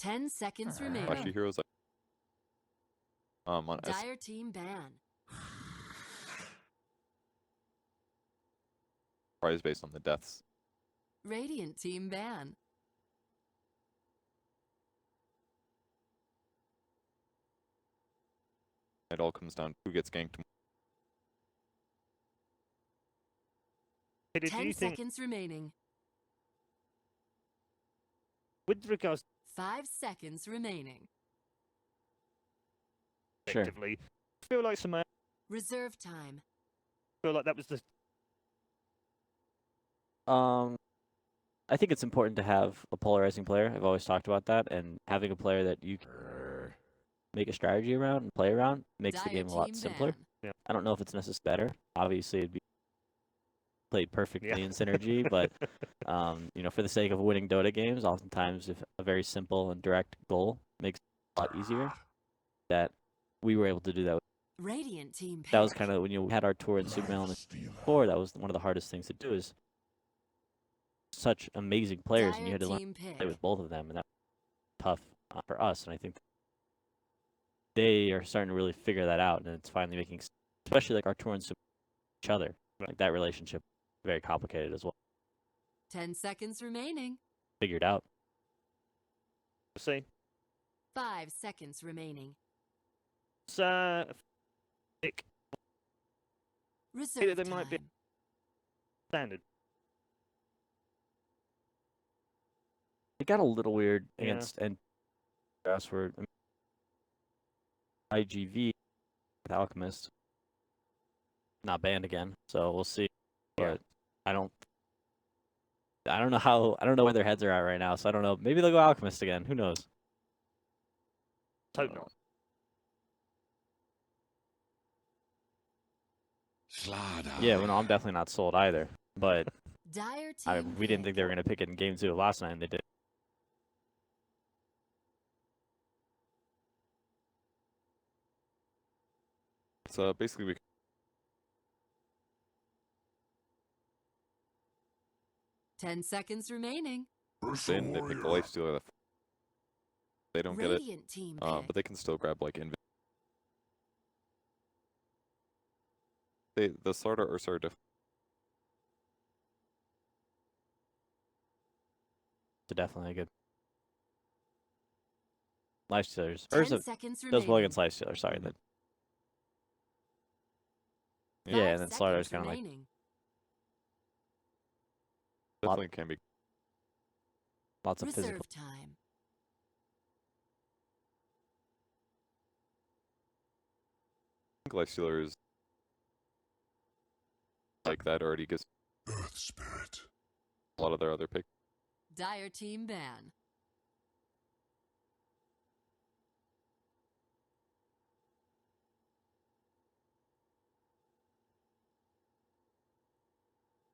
10 seconds remaining. Flashy heroes on S. Dire team ban. Prize based on the deaths. Radiant team ban. It all comes down to who gets ganked. 10 seconds remaining. With regards 5 seconds remaining. effectively, feel like some Reserve time. feel like that was the I think it's important to have a polarizing player. I've always talked about that, and having a player that you can make a strategy around and play around makes the Dire game a lot team simpler. ban. Yeah. I don't know if it's necessarily better. Obviously, it'd be played perfectly Yeah. in synergy, but for the sake of winning Dota games, oftentimes if a very simple and direct goal makes it a lot easier, that we were able to do that. Radiant team That was pick. kind of when you had our tour in Super Element 4, that was one of the hardest things to do is such amazing players, and you had to learn team to play pick. with both of them, and that was tough for us. And I think they are starting to really figure that out, and it's finally making, especially like our tour and each other, like that relationship, very complicated as well. 10 seconds remaining. Figured out. see. 5 seconds remaining. Pick Reserve they might be- time. standard. It got a little weird Yeah. against and password IGV with Alchemist. Not banned again, so we'll see. Yeah. But I don't know where their heads are at right now, so I don't know. Maybe they'll go Alchemist again. Who knows? Hope not. Yeah, well, no, I'm definitely not sold either. But Dire team we didn't pick. think they were going to pick it in Game 2 of last night, and they did. So basically, we 10 seconds remaining. then they pick the lifestealer. They don't get it, Radiant team pick. but they can still grab like the starter or sort of Definitely a good Lifestealers. 10 seconds Does well remaining. against Lifestealers, sorry. Mhm. Yeah, 5 and then Slider's seconds kind of like remaining. definitely can be. lots of physical. Reserve time. I think lifestealer is like that already gives Earth Spirit. a lot of their other picks. Dire team ban.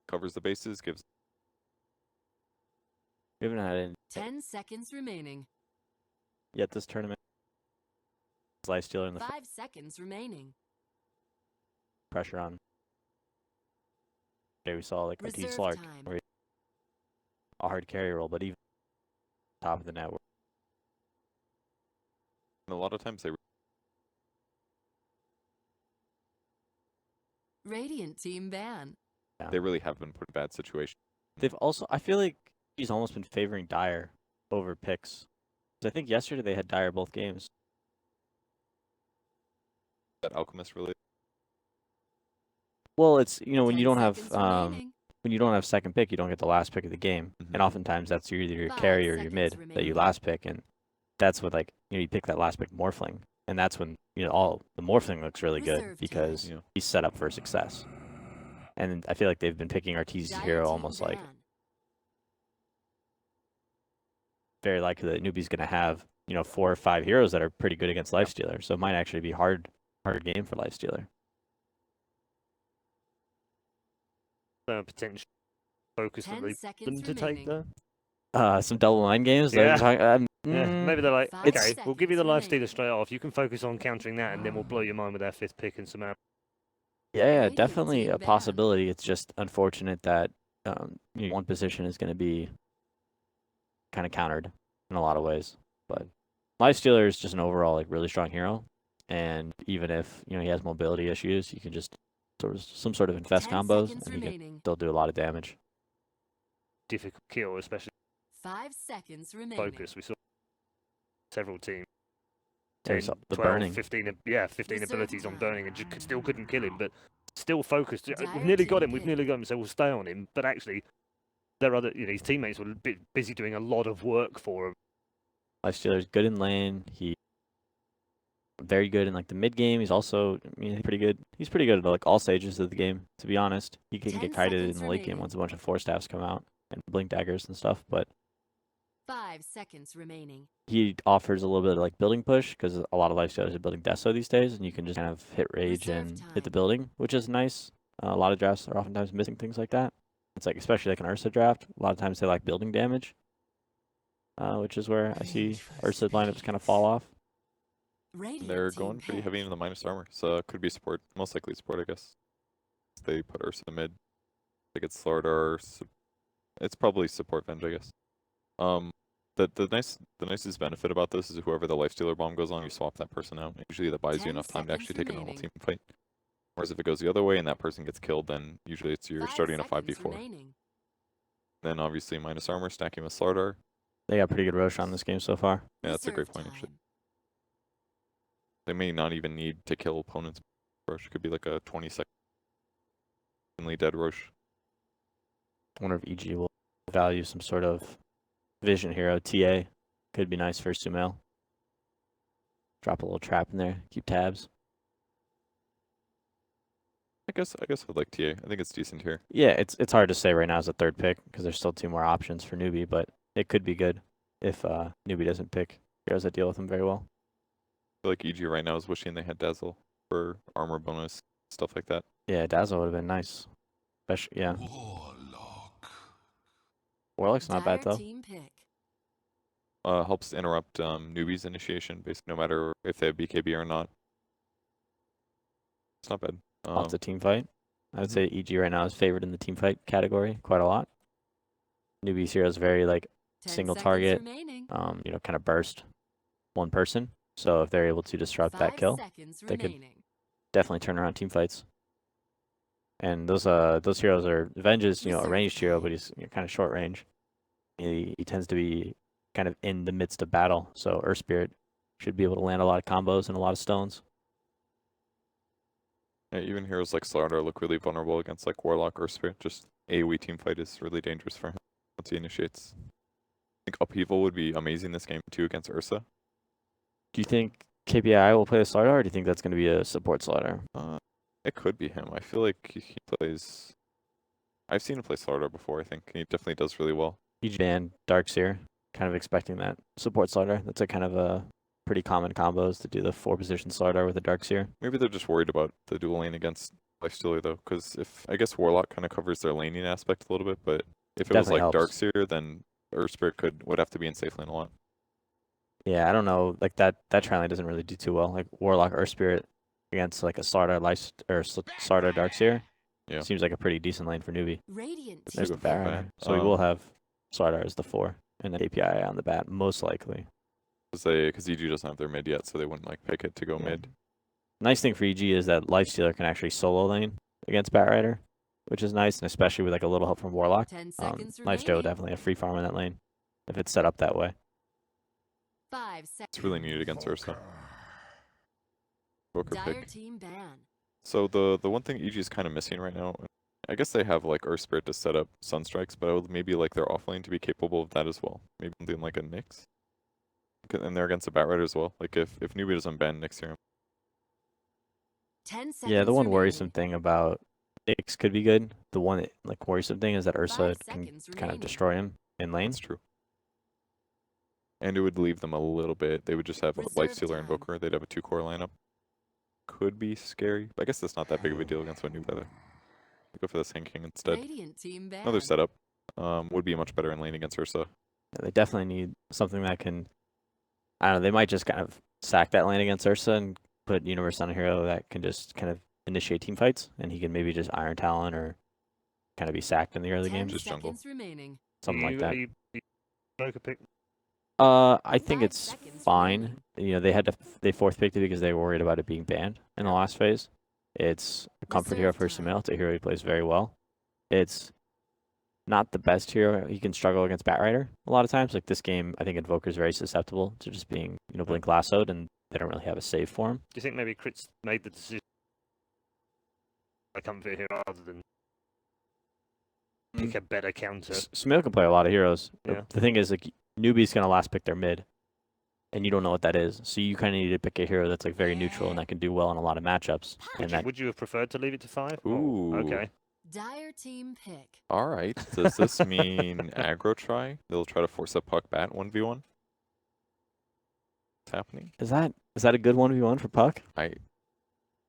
Covers the bases, gives We haven't had any 10 seconds remaining. yet this tournament. Lifestealer in the 5 seconds remaining. pressure on. Okay, we saw like a Reserve Slark, time. where a hard carry roll, but even top of the network. and a lot of times they Radiant team ban. really have been put in bad situations. They've also, I feel like he's almost been favoring Dire over picks. 'Cause I think yesterday they had Dire both games. That Alchemist really. Well, it's when 10 you don't have seconds remaining. when you don't have second pick, you don't get the last pick of the game, Mhm. and oftentimes that's either your 5 carry or your seconds mid that remaining. you last pick, and that's what you pick that last pick Morphling, and that's when all the Morphling looks really good Reserve because time. Yeah. he's set up for success. And I feel like they've been picking Arteezy's Dire hero team almost like ban. very likely that Newbee's going to have 4 or 5 heroes that are pretty good against Lifestealer, so it might actually be hard game for Lifestealer. Potential focus 10 that they seconds them to take remaining. there. Some double line games. Yeah. Yeah. Maybe they're like, 5 okay, we'll give you the seconds lifestealer remaining. straight off. You can focus on countering that, and then we'll blow your mind with our 5th pick and some out. Yeah, Radiant definitely team a ban. possibility. It's just unfortunate that one position is going to be kind of countered in a lot of ways. But Lifestealer is just an overall like really strong hero, and even if he has mobility issues, you can just some sort of infest 10 combos, seconds and he can remaining. still do a lot of damage. Difficult kill, especially 5 seconds remaining. focus. We saw several teams. There's 10, the 12, burning. 15 Reserve abilities on time. burning and still couldn't kill him, but still focused. We've Dire nearly got team him, we've pick. nearly got him, so we'll stay on him. But actually, there are other, his teammates were busy doing a lot of work for him. Lifestealer's good in lane. He very good in like the mid game. He's also pretty good. He's pretty good at like all stages of the game, to be honest. He can 10 get kited in seconds the late game remaining. once a bunch of 4-staffs come out and blink daggers and stuff, but 5 seconds remaining. he offers a little bit of like building push because a lot of Lifestealers are building Deso these days, and you can just kind of hit rage Reserve and time. hit the building, which is nice. A lot of drafts are oftentimes missing things like that. It's like, especially like an Ursa draft, a lot of times they like building damage, which is where I see Ursa lineups kind of fall off. Radiant They're team going pretty pick. heavy into the minus armor, so it could be support. Most likely support, I guess. They put Ursa mid. They get Slaughter or it's probably support Venge, I guess. The nicest benefit about this is whoever the Lifestealer bomb goes on, you swap that person out. Usually that buys you 10 enough time to actually seconds take a normal remaining. team fight. Whereas if it goes the other way and that person gets killed, then usually it's you're 5 starting a seconds 5v4. remaining. Then obviously minus armor, stacking with Slaughter. They got pretty good Rosh on this game so far. Yeah, that's a great Reserve point actually. time. They may not even need to kill opponents. Rosh could be like a 20-second dead Rosh. I wonder if EG will value some sort of vision hero. TA could be nice for Sumail. Drop a little trap in there. Keep tabs. I guess I'd like TA. I think it's decent here. Yeah, it's hard to say right now as a third pick because there's still 2 more options for Newbee, but it could be good if Newbee doesn't pick heroes that deal with him very well. I feel like EG right now is wishing they had Dazzle for armor bonus, stuff like that. Yeah, Dazzle would have been nice. Especially, yeah. Warlock's not bad Dire though. team pick. Helps interrupt newbies initiation, basically no matter if they have BKB or not. It's not bad. Lots of team fight. I would say EG right now is favored in the team fight category quite a lot. Newbee's hero is very like 10 single seconds target, remaining. kind of burst one person. So if they're able to disrupt 5 that kill, seconds they could remaining. definitely turn around team fights. And those heroes are Venge is a ranged hero, but he's kind of short range. He tends to be kind of in the midst of battle, so Earth Spirit should be able to land a lot of combos and a lot of stones. Yeah, even heroes like Slaughter look really vulnerable against like Warlock or Spirit. Just AoE team fight is really dangerous for him once he initiates. I think Upheaval would be amazing this game too against Ursa. Do you think KPI will play a Slaughter, or do you think that's going to be a support Slaughter? It could be him. I feel like he plays. I've seen him play Slaughter before. I think he definitely does really well. EG ban Darkseer, kind of expecting that support Slaughter. That's a kind of a pretty common combos to do the 4-position Slaughter with a Darkseer. Maybe they're just worried about the dual lane against Lifestealer though, because if I guess Warlock kind of covers their laning aspect a little bit, but if it was Definitely like helps. Darkseer, then Earth Spirit would have to be in safe lane a lot. Yeah, I don't know. Like that tri-lane doesn't really do too well. Like Warlock Earth Spirit against like a Slaughter Slaughter Darkseer. Yeah. Seems like a pretty decent lane for Newbee. Radiant It's There's team the good for Baron. Baron. So we will have Slaughter as the 4 and then API on the bat, most likely. Because EG doesn't have their mid yet, so they wouldn't like pick it to go Yeah. mid. Nice thing for EG is that Lifestealer can actually solo lane against Batrider, which is nice, and especially with like a little help from Warlock. 10 seconds Lifestealer remaining. definitely a free farm in that lane if it's set up that way. 5 seconds. It's really needed against Ursa. Poker Dire pick. team ban. So the one thing EG is kind of missing right now, I guess they have like Earth Spirit to set up Sunstrikes, but I would maybe like their offlane to be capable of that as well. Maybe something like a Nyx. And they're against a Batrider as well. Like if Newbee doesn't ban Nyx here. 10 seconds Yeah, the one remaining. worrisome thing about Nyx could be good. The one like worrisome thing is that Ursa 5 can seconds kind of remaining. destroy him in lane. That's true. And it would leave them a little bit. They would just have a Reserve Lifestealer time. Invoker. They'd have a 2-core lineup. Could be scary. But I guess that's not that big of a deal against one Newbee either. Go for the Sand King instead. Radiant team ban. Another setup. Would be much better in lane against Ursa. Yeah, they definitely need something that can. I don't know. They might just kind of sack that lane against Ursa and put Universe on a hero that can just kind of initiate team fights, and he can maybe just Iron Talon or kind of be sacked in the early 10 game, Just jungle. seconds remaining. something like that. You poker pick I think 5 it's seconds fine. You know, they fourth picked it because they were worried about it being banned in the last phase. It's a comfort hero Reserve for time. Sumail. It's a hero he plays very well. It's not the best hero. He can struggle against Batrider a lot of times. Like this game, I think Invoker is very susceptible to just being, blink lassoed, and they don't really have a save for him. Do you think maybe Crit's made the decision to comfort here rather than pick a better counter? Sumail can play a lot of heroes. Yeah. The thing is, like, Newbee's gonna last pick their mid, and you don't know what that is. So you kind of need to pick a hero that's like very neutral and that can do well in a lot of matchups. And that Would you have preferred to leave it to 5? Ooh. Oh, okay. Dire team pick. All right. Does this mean aggro try? They'll try to force a puck bat 1v1? It's happening. is that a good 1v1 for Puck?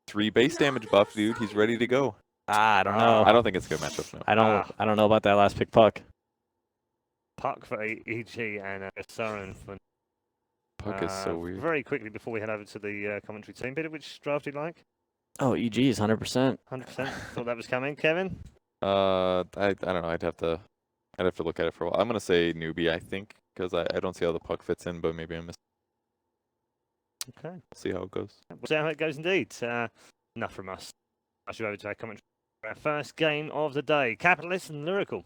3 base damage buff, dude. He's ready to go. I don't know. I don't think it's a good matchup, no. I don't know about that last pick Puck. Puck for EG and Saren for Puck is so weird. Very quickly before we head over to the commentary team, bit of which draft do you like? Oh, EG is 100%. 100%. Thought that was coming, Kevin. I don't know. I'd have to look at it for a while. I'm gonna say Newbie, I think, because I don't see how the puck fits in, but maybe I'm missing. Okay. We'll see how it goes. We'll see how it goes indeed. Enough from us. I should go over to our commentary. Our first game of the day, Capitalist and Lyrical.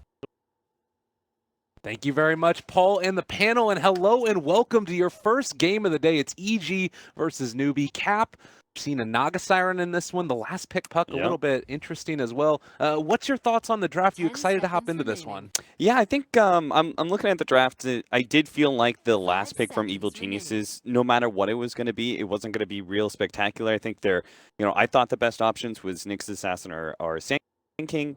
Thank you very much, Paul and the panel, and hello and welcome to your first game of the day. It's EG versus Newbee. Cap, seen a Naga Siren in this one. The last pick Puck, a little bit interesting as well. What's your thoughts on the draft? Are you 10 excited to hop seconds into this remaining. one? Yeah, I think I'm looking at the draft. I did feel like the last pick from Evil seconds remaining. Geniuses, no matter what it was going to be, it wasn't going to be real spectacular. I think I thought the best options was Nyx Assassin or Sand King.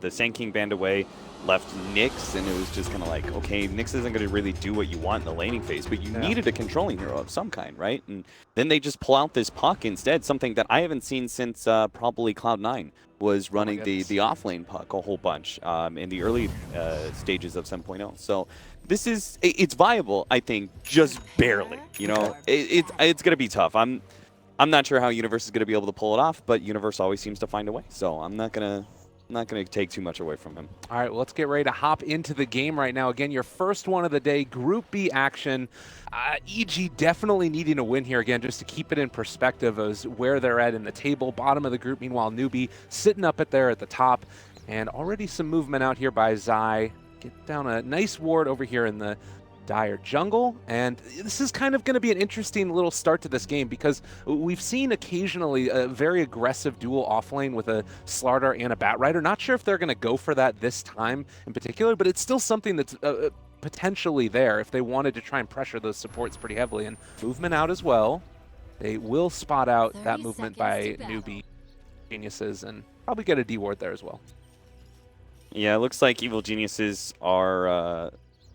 The Sand King banned away, left Nyx, and it was just kind of like, okay, Nyx isn't going to really do what you want in the laning phase, but you needed a controlling hero of some kind, right? And then they just pull out this Puck instead, something that I haven't seen since probably Cloud9 was running the off-lane Puck a whole bunch in the early stages of 7.0. So it's viable, I think, just barely. It's going to be tough. I'm not sure how Universe is going to be able to pull it off, but Universe always seems to find a way. So I'm not gonna take too much away from him. All right, well, let's get ready to hop into the game right now. Again, your first one of the day, Group B action. EG definitely needing a win here again, just to keep it in perspective as where they're at in the table, bottom of the group. Meanwhile, Newbee sitting up at the top, and already some movement out here by Zai. Get down a nice ward over here in the Dire jungle, and this is kind of going to be an interesting little start to this game because we've seen occasionally a very aggressive duel offlane with a Slardar and a Batrider. Not sure if they're going to go for that this time in particular, but it's still something that's potentially there if they wanted to try and pressure those supports pretty heavily. And movement out as well. They will spot out that 30 movement seconds by to battle. Newbee Geniuses and probably get a D ward there as well. Yeah, it looks like Evil Geniuses are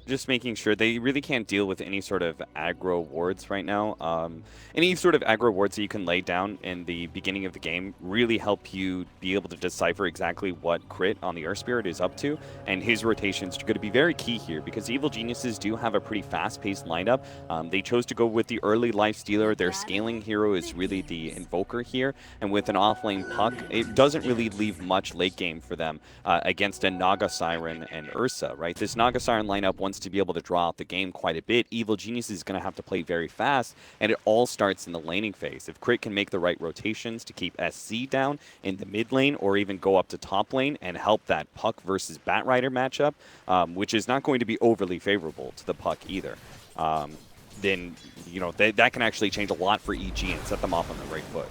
just making sure they really can't deal with any sort of aggro wards right now. Any sort of aggro wards that you can lay down in the beginning of the game really help you be able to decipher exactly what Crit on the Earth Spirit is up to, and his rotations are going to be very key here because Evil Geniuses do have a pretty fast-paced lineup. They chose to go with the early life stealer. Their scaling hero is really the Invoker here, and with an offlane Puck, it doesn't really leave much late game for them against a Naga Siren and Ursa, right? This Naga Siren lineup, once to be able to draw out the game quite a bit, Evil Genius is going to have to play very fast, and it all starts in the laning phase. If Crit can make the right rotations to keep SC down in the mid lane or even go up to top lane and help that Puck versus Batrider matchup, which is not going to be overly favorable to the Puck either, then that can actually change a lot for EG and set them off on the right foot.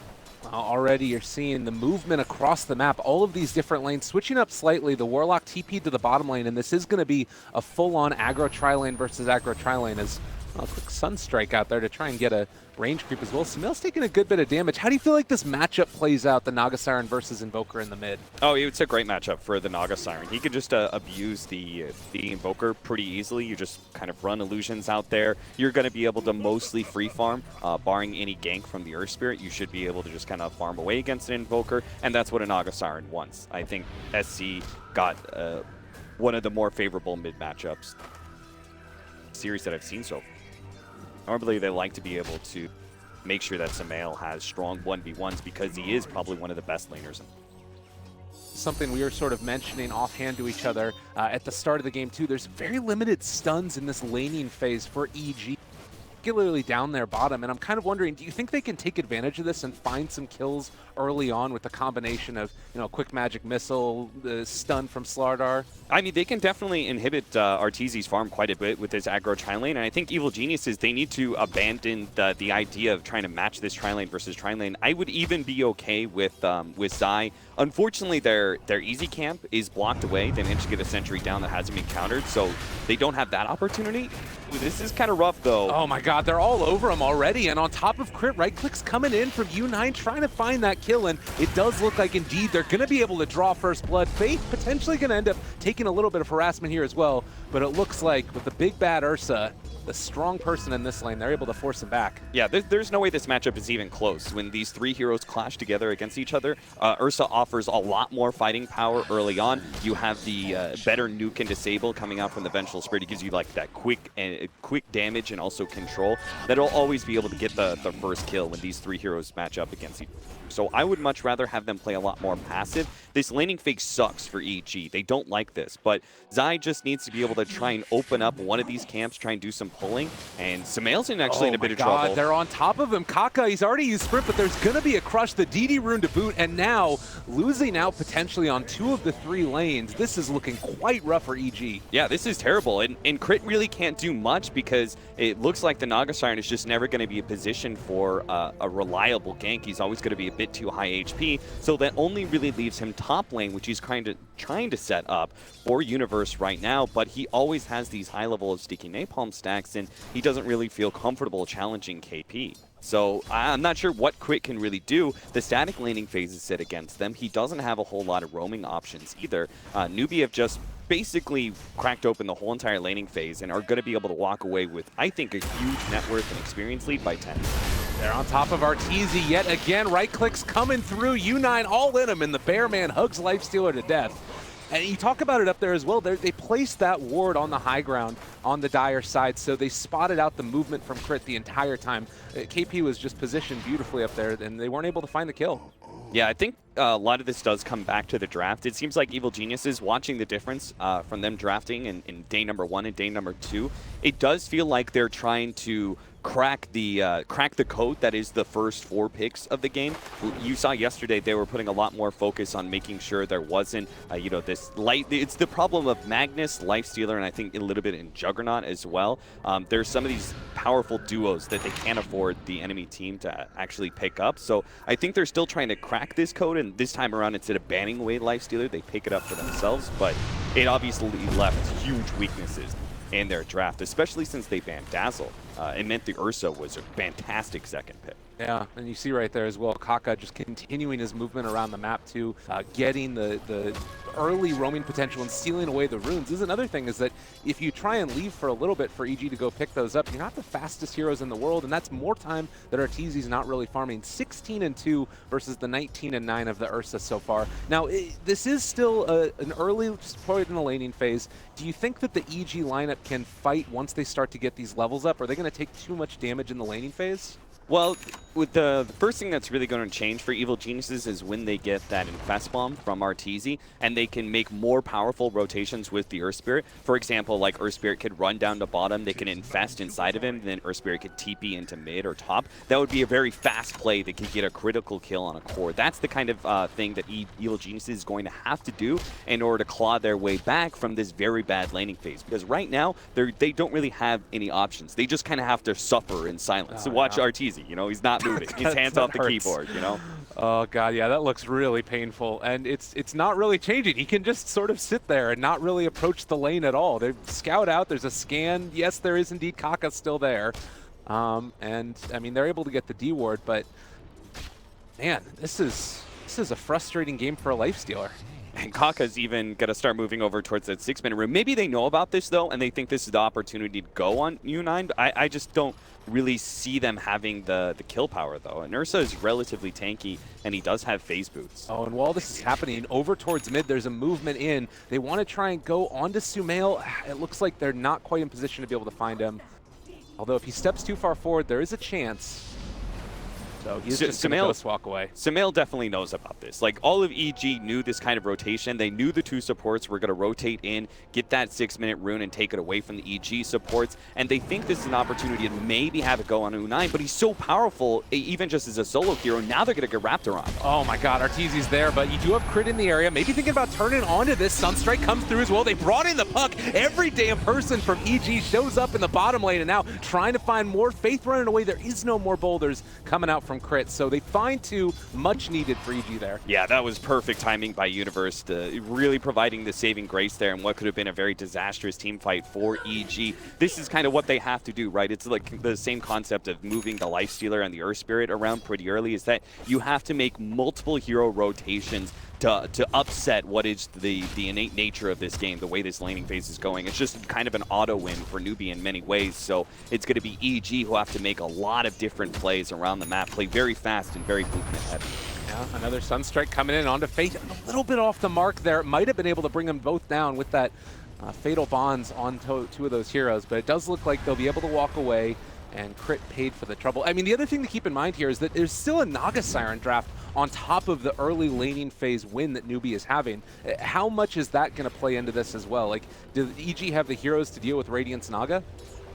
Already you're seeing the movement across the map, all of these different lanes switching up slightly. The Warlock TP'd to the bottom lane, and this is going to be a full-on aggro tri-lane versus aggro tri-lane as a quick Sunstrike out there to try and get a range creep as well. Sumail's taking a good bit of damage. How do you feel like this matchup plays out, the Naga Siren versus Invoker in the mid? Oh, it's a great matchup for the Naga Siren. He could just abuse the Invoker pretty easily. You just kind of run illusions out there. You're going to be able to mostly free farm, barring any gank from the Earth Spirit. You should be able to just kind of farm away against an Invoker, and that's what a Naga Siren wants. I think SC got one of the more favorable mid matchups series that I've seen so far. Normally, they like to be able to make sure that Sumail has strong 1v1s because he is probably one of the best laners. something we were sort of mentioning offhand to each other at the start of the game too. There's very limited stuns in this laning phase for EG, particularly down there bottom, and I'm kind of wondering, do you think they can take advantage of this and find some kills early on with the combination of, you know, quick magic missile, the stun from Slardar? I mean, they can definitely inhibit Arteezy's farm quite a bit with this aggro tri-lane, and I think Evil Geniuses, they need to abandon the idea of trying to match this tri-lane versus tri-lane. I would even be okay with Zai. Unfortunately, their easy camp is blocked away. They managed to get a sentry down that hasn't been countered, so they don't have that opportunity. This is kind of rough, though. Oh my god, they're all over him already, and on top of crit, right clicks coming in from U9 trying to find that kill, and it does look like indeed they're going to be able to draw first blood. Faith potentially going to end up taking a little bit of harassment here as well, but it looks like with the big bad Ursa, the strong person in this lane, they're able to force him back. Yeah, there's no way this matchup is even close. When these three heroes clash together against each other, Ursa offers a lot more fighting power early on. You have the better nuke and disable coming out from the Vengeful Spirit. It gives you like that quick damage and also control. That'll always be able to get the first kill when these three heroes match up against each other. So I would much rather have them play a lot more passive. This laning fake sucks for EG. They don't like this, but Zai just needs to be able to try and open up one of these camps, try and do some pulling, and Sumail's actually in a bit of trouble. They're on top of him. Kaka, he's already used Sprint, but there's going to be a crush, the DD rune to boot, and now losing out potentially on 2 of the 3 lanes. This is looking quite rough for EG. Yeah, this is terrible, and Crit really can't do much because it looks like the Naga Siren is just never going to be a position for a reliable gank. He's always going to be a bit too high HP, so that only really leaves him top lane, which he's trying to set up for Universe right now, but he always has these high level of sticky napalm stacks, and he doesn't really feel comfortable challenging KP. So I'm not sure what Crit can really do. The static laning phase is set against them. He doesn't have a whole lot of roaming options either. Newbee have just basically cracked open the whole entire laning phase and are going to be able to walk away with, I think, a huge net worth and experience lead by 10. They're on top of Arteezy yet again. Right clicks coming through. U9 all in him, and the Bear Man hugs Lifestealer to death. And you talk about it up there as well. They placed that ward on the high ground on the Dire side, so they spotted out the movement from Crit the entire time. KP was just positioned beautifully up there, and they weren't able to find the kill. Yeah, I think a lot of this does come back to the draft. It seems like Evil Geniuses, watching the difference from them drafting in day number 1 and day number 2, it does feel like they're trying to crack the code that is the first 4 picks of the game. You saw yesterday they were putting a lot more focus on making sure there wasn't, this light. It's the problem of Magnus, Lifestealer, and I think a little bit in Juggernaut as well. There's some of these powerful duos that they can't afford the enemy team to actually pick up. So I think they're still trying to crack this code, and this time around, instead of banning away Lifestealer, they pick it up for themselves. But it obviously left huge weaknesses in their draft, especially since they banned Dazzle. It meant the Ursa was a fantastic second pick. Yeah, and you see right there as well, Kaka just continuing his movement around the map too, getting the early roaming potential and stealing away the runes. This is another thing, is that if you try and leave for a little bit for EG to go pick those up, you're not the fastest heroes in the world, and that's more time that Arteezy's not really farming. 16-2 versus the 19-9 of the Ursa so far. Now, this is still an early point in the laning phase. Do you think that the EG lineup can fight once they start to get these levels up? Are they going to take too much damage in the laning phase? Well, with the first thing that's really going to change for Evil Geniuses is when they get that Infest Bomb from Arteezy, and they can make more powerful rotations with the Earth Spirit. For example, like Earth Spirit could run down to bottom, they can infest inside of him, then Earth Spirit could TP into mid or top. That would be a very fast play that could get a critical kill on a core. That's the kind of thing that Evil Geniuses is going to have to do in order to claw their way back from this very bad laning phase. Because right now, they don't really have any options. They just kind of have to suffer in silence. So watch Arteezy. You know, he's not moving. His hands off the keyboard, you know? Oh, God, yeah, that looks really painful. And it's not really changing. He can just sort of sit there and not really approach the lane at all. They scout out. There's a scan. Yes, there is indeed Kaka still there. And, I mean, they're able to get the D ward, but, man, this is a frustrating game for a Lifestealer. And Kaka's even going to start moving over towards that 6-minute room. Maybe they know about this, though, and they think this is the opportunity to go on U9. I just don't really see them having the kill power, though. And Ursa is relatively tanky, and he does have phase boots. Oh, and while this is happening, over towards mid, there's a movement in. They want to try and go onto Sumail. It looks like they're not quite in position to be able to find him. Although if he steps too far forward, there is a chance. So he's just going to Ghost Walk away. Sumail definitely knows about this. Like, all of EG knew this kind of rotation. They knew the 2 supports were going to rotate in, get that 6-minute rune, and take it away from the EG supports. And they think this is an opportunity to maybe have it go on U9, but he's so powerful, even just as a solo hero. Now they're going to get wrapped around. Oh my god, Arteezy's there, but you do have crit in the area. Maybe thinking about turning onto this. Sunstrike comes through as well. They brought in the puck. Every damn person from EG shows up in the bottom lane, and now trying to find more. Faith running away. There is no more boulders coming out from crit, so they find 2, much needed for EG there. Yeah, that was perfect timing by Universe, really providing the saving grace there in what could have been a very disastrous team fight for EG. This is kind of what they have to do, right? It's like the same concept of moving the Lifestealer and the Earth Spirit around pretty early, is that you have to make multiple hero rotations to upset what is the innate nature of this game, the way this laning phase is going. It's just kind of an auto win for Newbee in many ways, so it's going to be EG who have to make a lot of different plays around the map, play very fast and very movement heavy. Yeah, another Sunstrike coming in onto Fate, a little bit off the mark there. Might have been able to bring them both down with that Fatal Bonds on 2 of those heroes, but it does look like they'll be able to walk away, and crit paid for the trouble. I mean, the other thing to keep in mind here is that there's still a Naga Siren draft on top of the early laning phase win that Newbee is having. How much is that going to play into this as well? Like, do EG have the heroes to deal with Radiance Naga?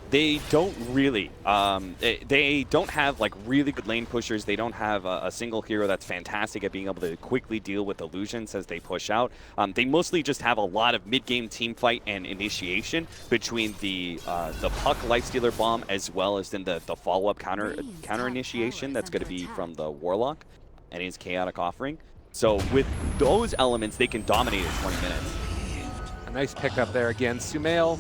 They don't really. They don't have like really good lane pushers. They don't have a single hero that's fantastic at being able to quickly deal with illusions as they push out. They mostly just have a lot of mid-game team fight and initiation between the puck Lifestealer bomb as well as then the follow-up counter initiation that's going to be from the Warlock and his Chaotic Offering. So with those elements, they can dominate in 20 minutes. A nice pickup there again. Sumail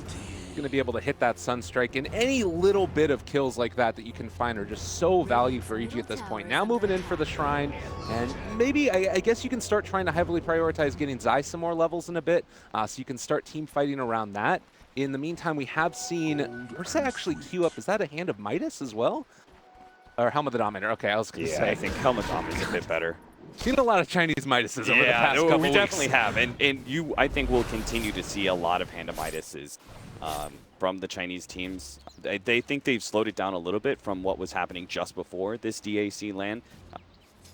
going to be able to hit that Sunstrike, and any little bit of kills like that you can find are just so valuable for EG at this point. Now moving in for the Shrine, and maybe I guess you can start trying to heavily prioritize getting Zai some more levels in a bit, so you can start team fighting around that. In the meantime, we have seen Ursa actually queue up. Is that a Hand of Midas as well? Or Helm of the Dominator? Okay, I was going to say. I think Helm of the Dominator is a bit better. Seen a lot of Chinese Midases over the past couple we weeks. definitely have, and you, I think, will continue to see a lot of Hand of Midases from the Chinese teams. They think they've slowed it down a little bit from what was happening just before this DAC LAN.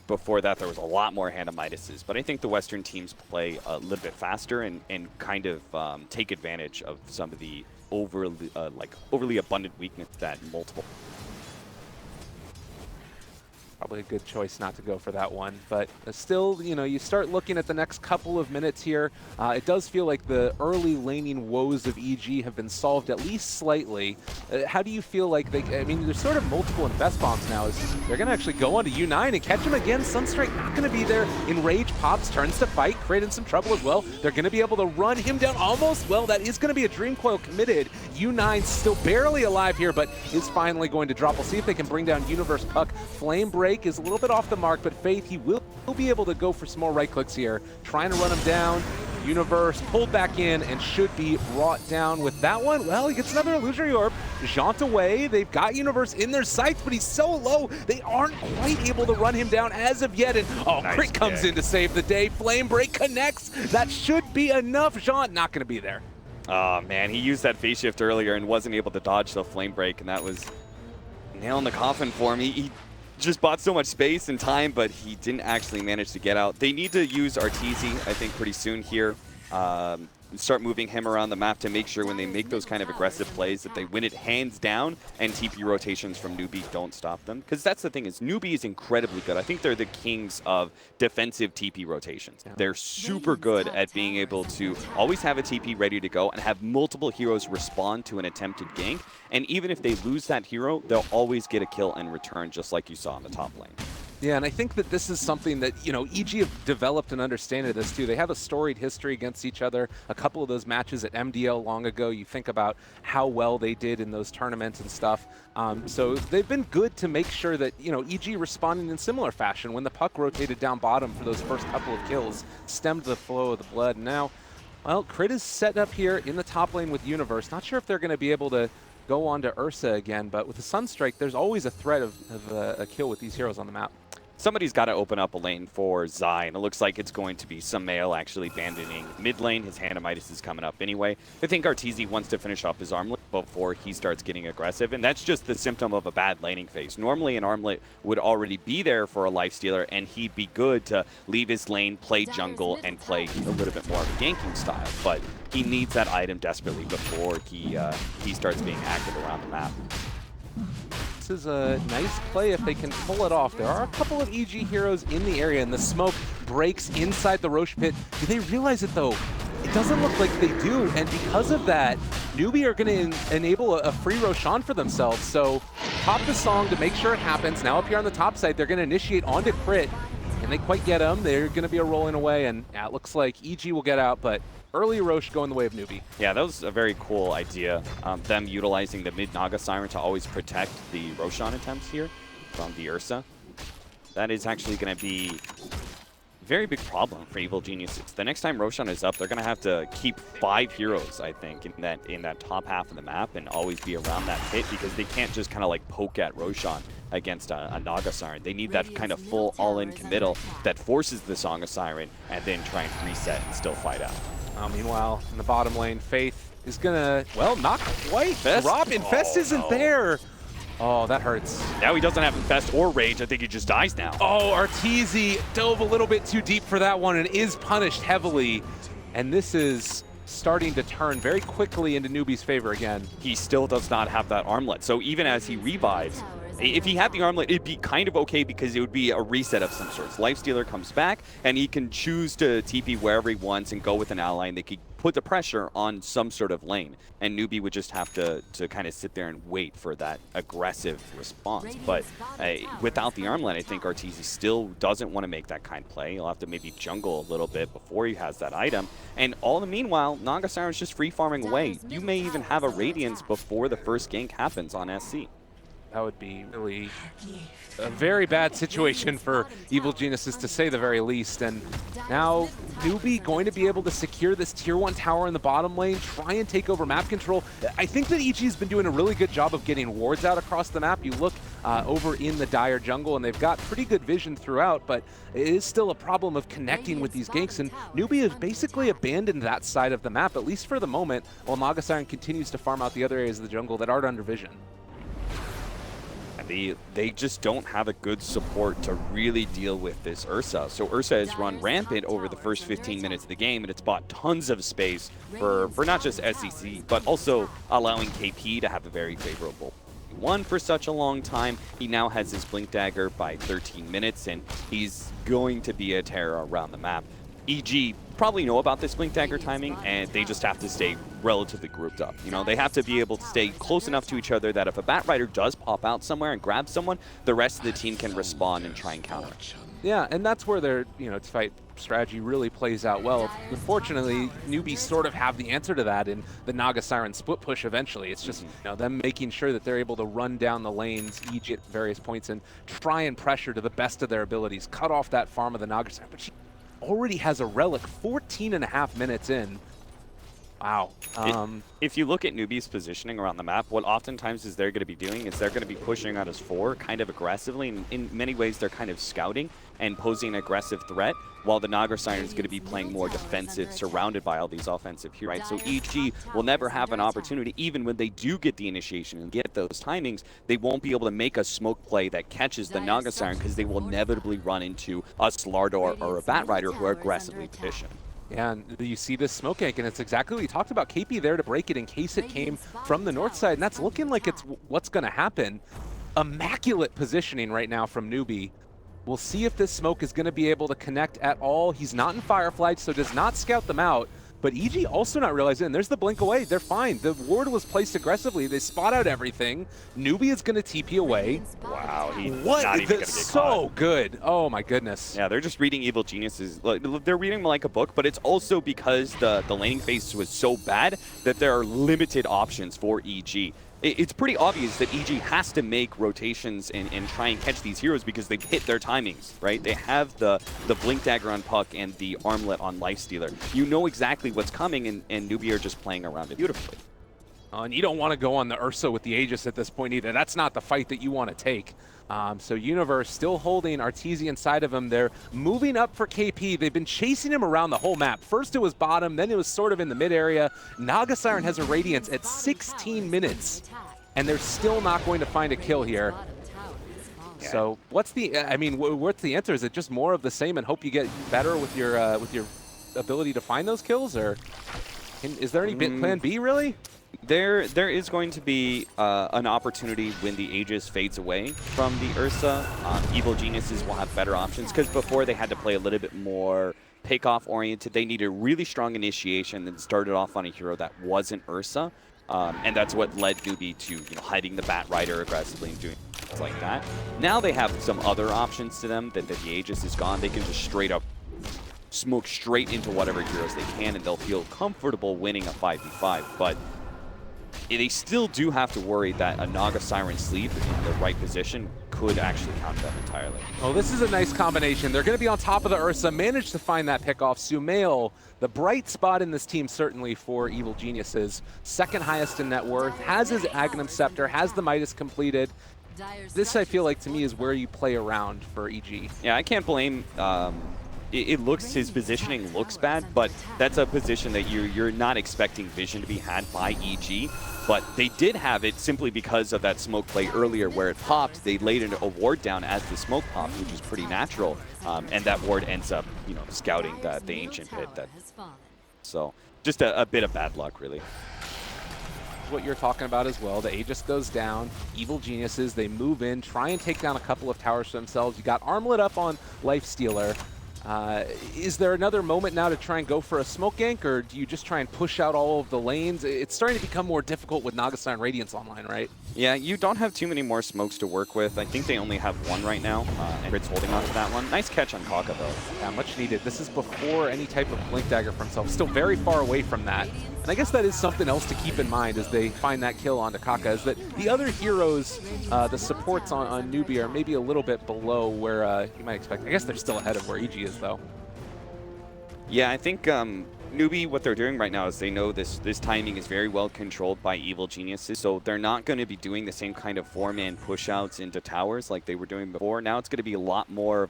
Before that, there was a lot more Hand of Midases, but I think the Western teams play a little bit faster and kind of take advantage of some of the overly abundant weakness that multiple. Probably a good choice not to go for that one, but still, you know, you start looking at the next couple of minutes here. It does feel like the early laning woes of EG have been solved at least slightly. How do you feel like I mean, there's sort of multiple invest bombs now. They're going to actually go onto U9 and catch him again. Sunstrike not going to be there. Enrage pops, turns to fight, creating some trouble as well. They're going to be able to run him down almost. Well, that is going to be a Dream Coil committed. U9 still barely alive here, but is finally going to drop. We'll see if they can bring down Universe Puck. Flame Break is a little bit off the mark, but Faith, he will be able to go for some more right clicks here, trying to run him down. Universe pulled back in and should be brought down with that one. Well, he gets another illusory orb. Jaunt away. They've got Universe in their sights, but he's so low, they aren't quite able to run him down as of yet. And Nice Crit comes in to save the day. Flame Break connects. That should be enough. Jaunt not going to be there. Oh man, he used that phase shift earlier and wasn't able to dodge the Flame Break, and that was nail in the coffin for him. He just bought so much space and time, but he didn't actually manage to get out. They need to use Arteezy, I think, pretty soon here. Start moving him around the map to make sure when they make those kind of aggressive plays that they win it hands down, and TP rotations from Newbee don't stop them. Because that's the thing, is Newbee is incredibly good. I think they're the kings of defensive TP rotations. Yeah. They're super good at being able to always have a TP ready to go and have multiple heroes respond to an attempted gank. And even if they lose that hero, they'll always get a kill in return, just like you saw in the top lane. Yeah, and I think that this is something that, you know, EG have developed an understanding of this too. They have a storied history against each other. A couple of those matches at MDL long ago, you think about how well they did in those tournaments and stuff. So they've been good to make sure that, you know, EG responding in similar fashion when the puck rotated down bottom for those first couple of kills, stemmed the flow of the blood. And now, well, Crit is set up here in the top lane with Universe. Not sure if they're going to be able to go on to Ursa again, but with the Sunstrike, there's always a threat of a kill with these heroes on the map. somebody's got to open up a lane for Zai, and it looks like it's going to be some male actually abandoning mid lane. His Hanamitis is coming up anyway. I think Arteezy wants to finish off his armlet before he starts getting aggressive, and that's just the symptom of a bad laning phase. Normally an armlet would already be there for a lifestealer, and he'd be good to leave his lane, play jungle, and play a little bit more of a ganking style, but he needs that item desperately before he starts being active around the map. This is a nice play if they can pull it off. There are a couple of EG heroes in the area, and the smoke breaks inside the Roche pit. Do they realize it, though? It doesn't look like they do, and because of that, Newbee are going to enable a free Roshan for themselves. So pop the song to make sure it happens. Now up here on the top side, they're going to initiate onto Crit. Can they quite get him? They're going to be a rolling away, and yeah, it looks like EG will get out, but early Roche going the way of Newbee. Yeah, that was a very cool idea. Them utilizing the mid Naga Siren to always protect the Roshan attempts here from the Ursa. That is actually going to be a very big problem for Evil Geniuses. The next time Roshan is up, they're going to have to keep 5 heroes, I think, in that top half of the map and always be around that pit, because they can't just kind of like poke at Roshan against a Naga Siren. They need that kind of full all-in committal that forces the Song of Siren and then try and reset and still fight out. Meanwhile, in the bottom lane, Faith is gonna, well, not quite Infest? drop. Infest isn't there. Oh, that hurts. Now he doesn't have Infest or Rage. I think he just dies now. Oh, Arteezy dove a little bit too deep for that one and is punished heavily. And this is starting to turn very quickly into Newbee's favor again. He still does not have that armlet. So even as he revives, if he had the armlet, it'd be kind of okay because it would be a reset of some sorts. Lifestealer comes back, and he can choose to TP wherever he wants and go with an ally, and they could put the pressure on some sort of lane. And Newbee would just have to kind of sit there and wait for that aggressive response. But without the armlet, I think Arteezy still doesn't want to make that kind of play. He'll have to maybe jungle a little bit before he has that item. And all the meanwhile, Naga Siren's just free farming away. You may even have a Radiance before the first gank happens on SC. That would be really a very bad situation for Evil Geniuses, to say the very least. And now Newbee going to be able to secure this tier 1 tower in the bottom lane, try and take over map control. I think that EG has been doing a really good job of getting wards out across the map. You look over in the Dire jungle, and they've got pretty good vision throughout, but it is still a problem of connecting with these ganks, and Newbee has basically abandoned that side of the map, at least for the moment, while Naga Siren continues to farm out the other areas of the jungle that aren't under vision. They just don't have a good support to really deal with this Ursa. So Ursa has run rampant over the first 15 minutes of the game, and it's bought tons of space for not just SEC, but also allowing KP to have a very favorable one for such a long time. He now has his Blink Dagger by 13 minutes, and he's going to be a terror around the map. EG probably know about this Blink Dagger timing, and they just have to stay relatively grouped up. You know, they have to be able to stay close enough to each other that if a Bat Rider does pop out somewhere and grab someone, the rest of the team can respond and try and counter. Yeah, and that's where their, fight strategy really plays out well. Unfortunately, Newbee sort of have the answer to that in the Naga Siren split push eventually. It's just, them making sure that they're able to run down the lanes each at various points and try and pressure to the best of their abilities, cut off that farm of the Naga Siren. But she already has a relic 14.5 minutes in. Wow. If you look at Newbee's positioning around the map, what oftentimes is they're going to be doing is they're going to be pushing out as 4 kind of aggressively. And in many ways, they're kind of scouting and posing an aggressive threat, while the Naga Siren is going to be playing more defensive, surrounded by all these offensive heroes. Right? So EG will never have an opportunity, even when they do get the initiation and get those timings, they won't be able to make a smoke play that catches the Naga Siren, because they will inevitably run into a Slardor or a Bat Rider who are aggressively positioned. Yeah, and you see this smoke gank, and it's exactly what you talked about. KP there to break it in case it came from the north side, and that's looking like it's what's going to happen. Immaculate positioning right now from Newbee. We'll see if this smoke is going to be able to connect at all. He's not in Firefly, so does not scout them out. But EG also not realizing, and there's the blink away. They're fine. The ward was placed aggressively. They spot out everything. Newbee is going to TP away. Wow, he's what? not even going to get so caught. Good. Oh my goodness. Yeah, they're just reading Evil Geniuses. They're reading them like a book, but it's also because the laning phase was so bad that there are limited options for EG. It's pretty obvious that EG has to make rotations and try and catch these heroes because they've hit their timings, right? They have the Blink Dagger on Puck and the Armlet on Lifestealer. You know exactly what's coming, and Newbee are just playing around it beautifully. And you don't want to go on the Ursa with the Aegis at this point either. That's not the fight that you want to take. So Universe still holding Arteezy inside of him. They're moving up for KP. They've been chasing him around the whole map. First it was bottom, then it was sort of in the mid area. Naga Siren has a Radiance at 16 minutes, and they're still not going to find a kill here. So what's the, I mean, what's the answer? Is it just more of the same and hope you get better with your ability to find those kills, or is there any plan B really? There is going to be an opportunity when the Aegis fades away from the Ursa. Evil Geniuses will have better options, because before they had to play a little bit more pick-off oriented. They needed a really strong initiation and started off on a hero that wasn't Ursa. And that's what led Newbee to hiding the Bat Rider aggressively and doing things like that. Now they have some other options to them that the Aegis is gone. They can just straight up smoke straight into whatever heroes they can, and they'll feel comfortable winning a 5v5. But they still do have to worry that a Naga Siren Sleep in the right position could actually counter them entirely. Oh, this is a nice combination. They're going to be on top of the Ursa, managed to find that pickoff. Sumail, the bright spot in this team certainly for Evil Geniuses. Second highest in net worth, has his Agnum Scepter, has the Midas completed. This, I feel like, to me, is where you play around for EG. Yeah, I can't blame... It looks, his positioning looks bad, but that's a position that you're not expecting vision to be had by EG. But they did have it simply because of that smoke play earlier where it popped. They laid a ward down as the smoke popped, which is pretty natural. And that ward ends up, scouting the ancient pit. So just a bit of bad luck, really. What you're talking about as well. The Aegis goes down. Evil Geniuses, they move in, try and take down a couple of towers for themselves. You got Armlet up on Lifestealer. Is there another moment now to try and go for a smoke gank, or do you just try and push out all of the lanes? It's starting to become more difficult with Naga Siren Radiance online, right? Yeah, you don't have too many more smokes to work with. I think they only have one right now, and Grit's holding on to that one. Nice catch on Kaka, though. Yeah, much needed. This is before any type of Blink Dagger for himself. Still very far away from that. And I guess that is something else to keep in mind as they find that kill onto Kaka, is that the other heroes, the supports on Newbee are maybe a little bit below where you might expect. I guess they're still ahead of where EG is, though. Yeah, I think Newbee, what they're doing right now is they know this timing is very well controlled by Evil Geniuses, so they're not going to be doing the same kind of four-man push-outs into towers like they were doing before. Now it's going to be a lot more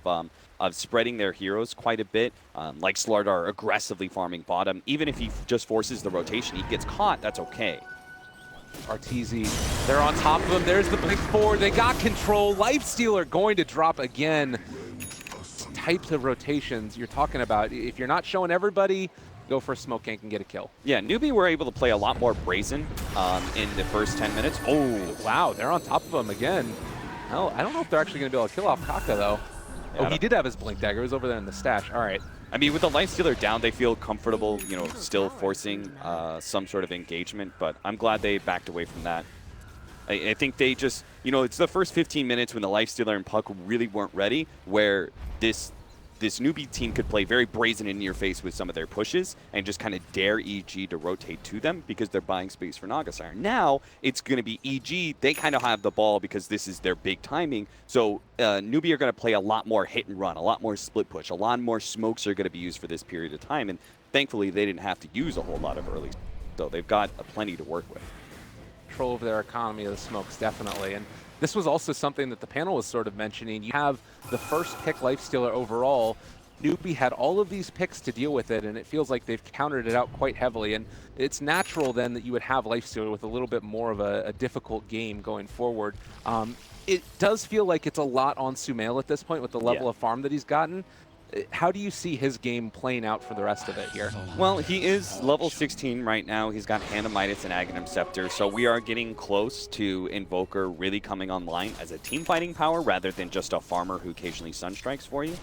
of spreading their heroes quite a bit, like Slardar aggressively farming bottom. Even if he just forces the rotation, he gets caught, that's okay. Arteezy, they're on top of him. There's the blink forward. They got control. Lifestealer going to drop again. Types of rotations you're talking about. If you're not showing everybody, go for a smoke gank and get a kill. Yeah, Newbee were able to play a lot more brazen in the first 10 minutes. Oh, wow, they're on top of him again. Oh, I don't know if they're actually going to be able to kill off Kaka, though. Yeah, oh, he did have his Blink Dagger. It was over there in the stash. All right. I mean, with the Lifestealer down, they feel comfortable, still forcing some sort of engagement, but I'm glad they backed away from that. I think they just, it's the first 15 minutes when the Lifestealer and Puck really weren't ready, where this Newbee team could play very brazen in your face with some of their pushes and just kind of dare EG to rotate to them because they're buying space for Naga Siren. Now it's going to be EG. They kind of have the ball because this is their big timing. So Newbee are going to play a lot more hit and run, a lot more split push, a lot more smokes are going to be used for this period of time. And thankfully, they didn't have to use a whole lot of early. So they've got plenty to work with. Control over their economy of the smokes, definitely. And this was also something that the panel was sort of mentioning. You have the first pick Lifestealer overall. Newbee had all of these picks to deal with it, and it feels like they've countered it out quite heavily. And it's natural then that you would have Lifestealer with a little bit more of a difficult game going forward. It does feel like it's a lot on Sumail at this point with the level of farm that he's gotten. How do you see his game playing out for the rest of it here? Well, he is level 16 right now. He's got Hand of Midas and Agnum Scepter, so we are getting close to Invoker really coming online as a team fighting power rather than just a farmer who occasionally sunstrikes for you.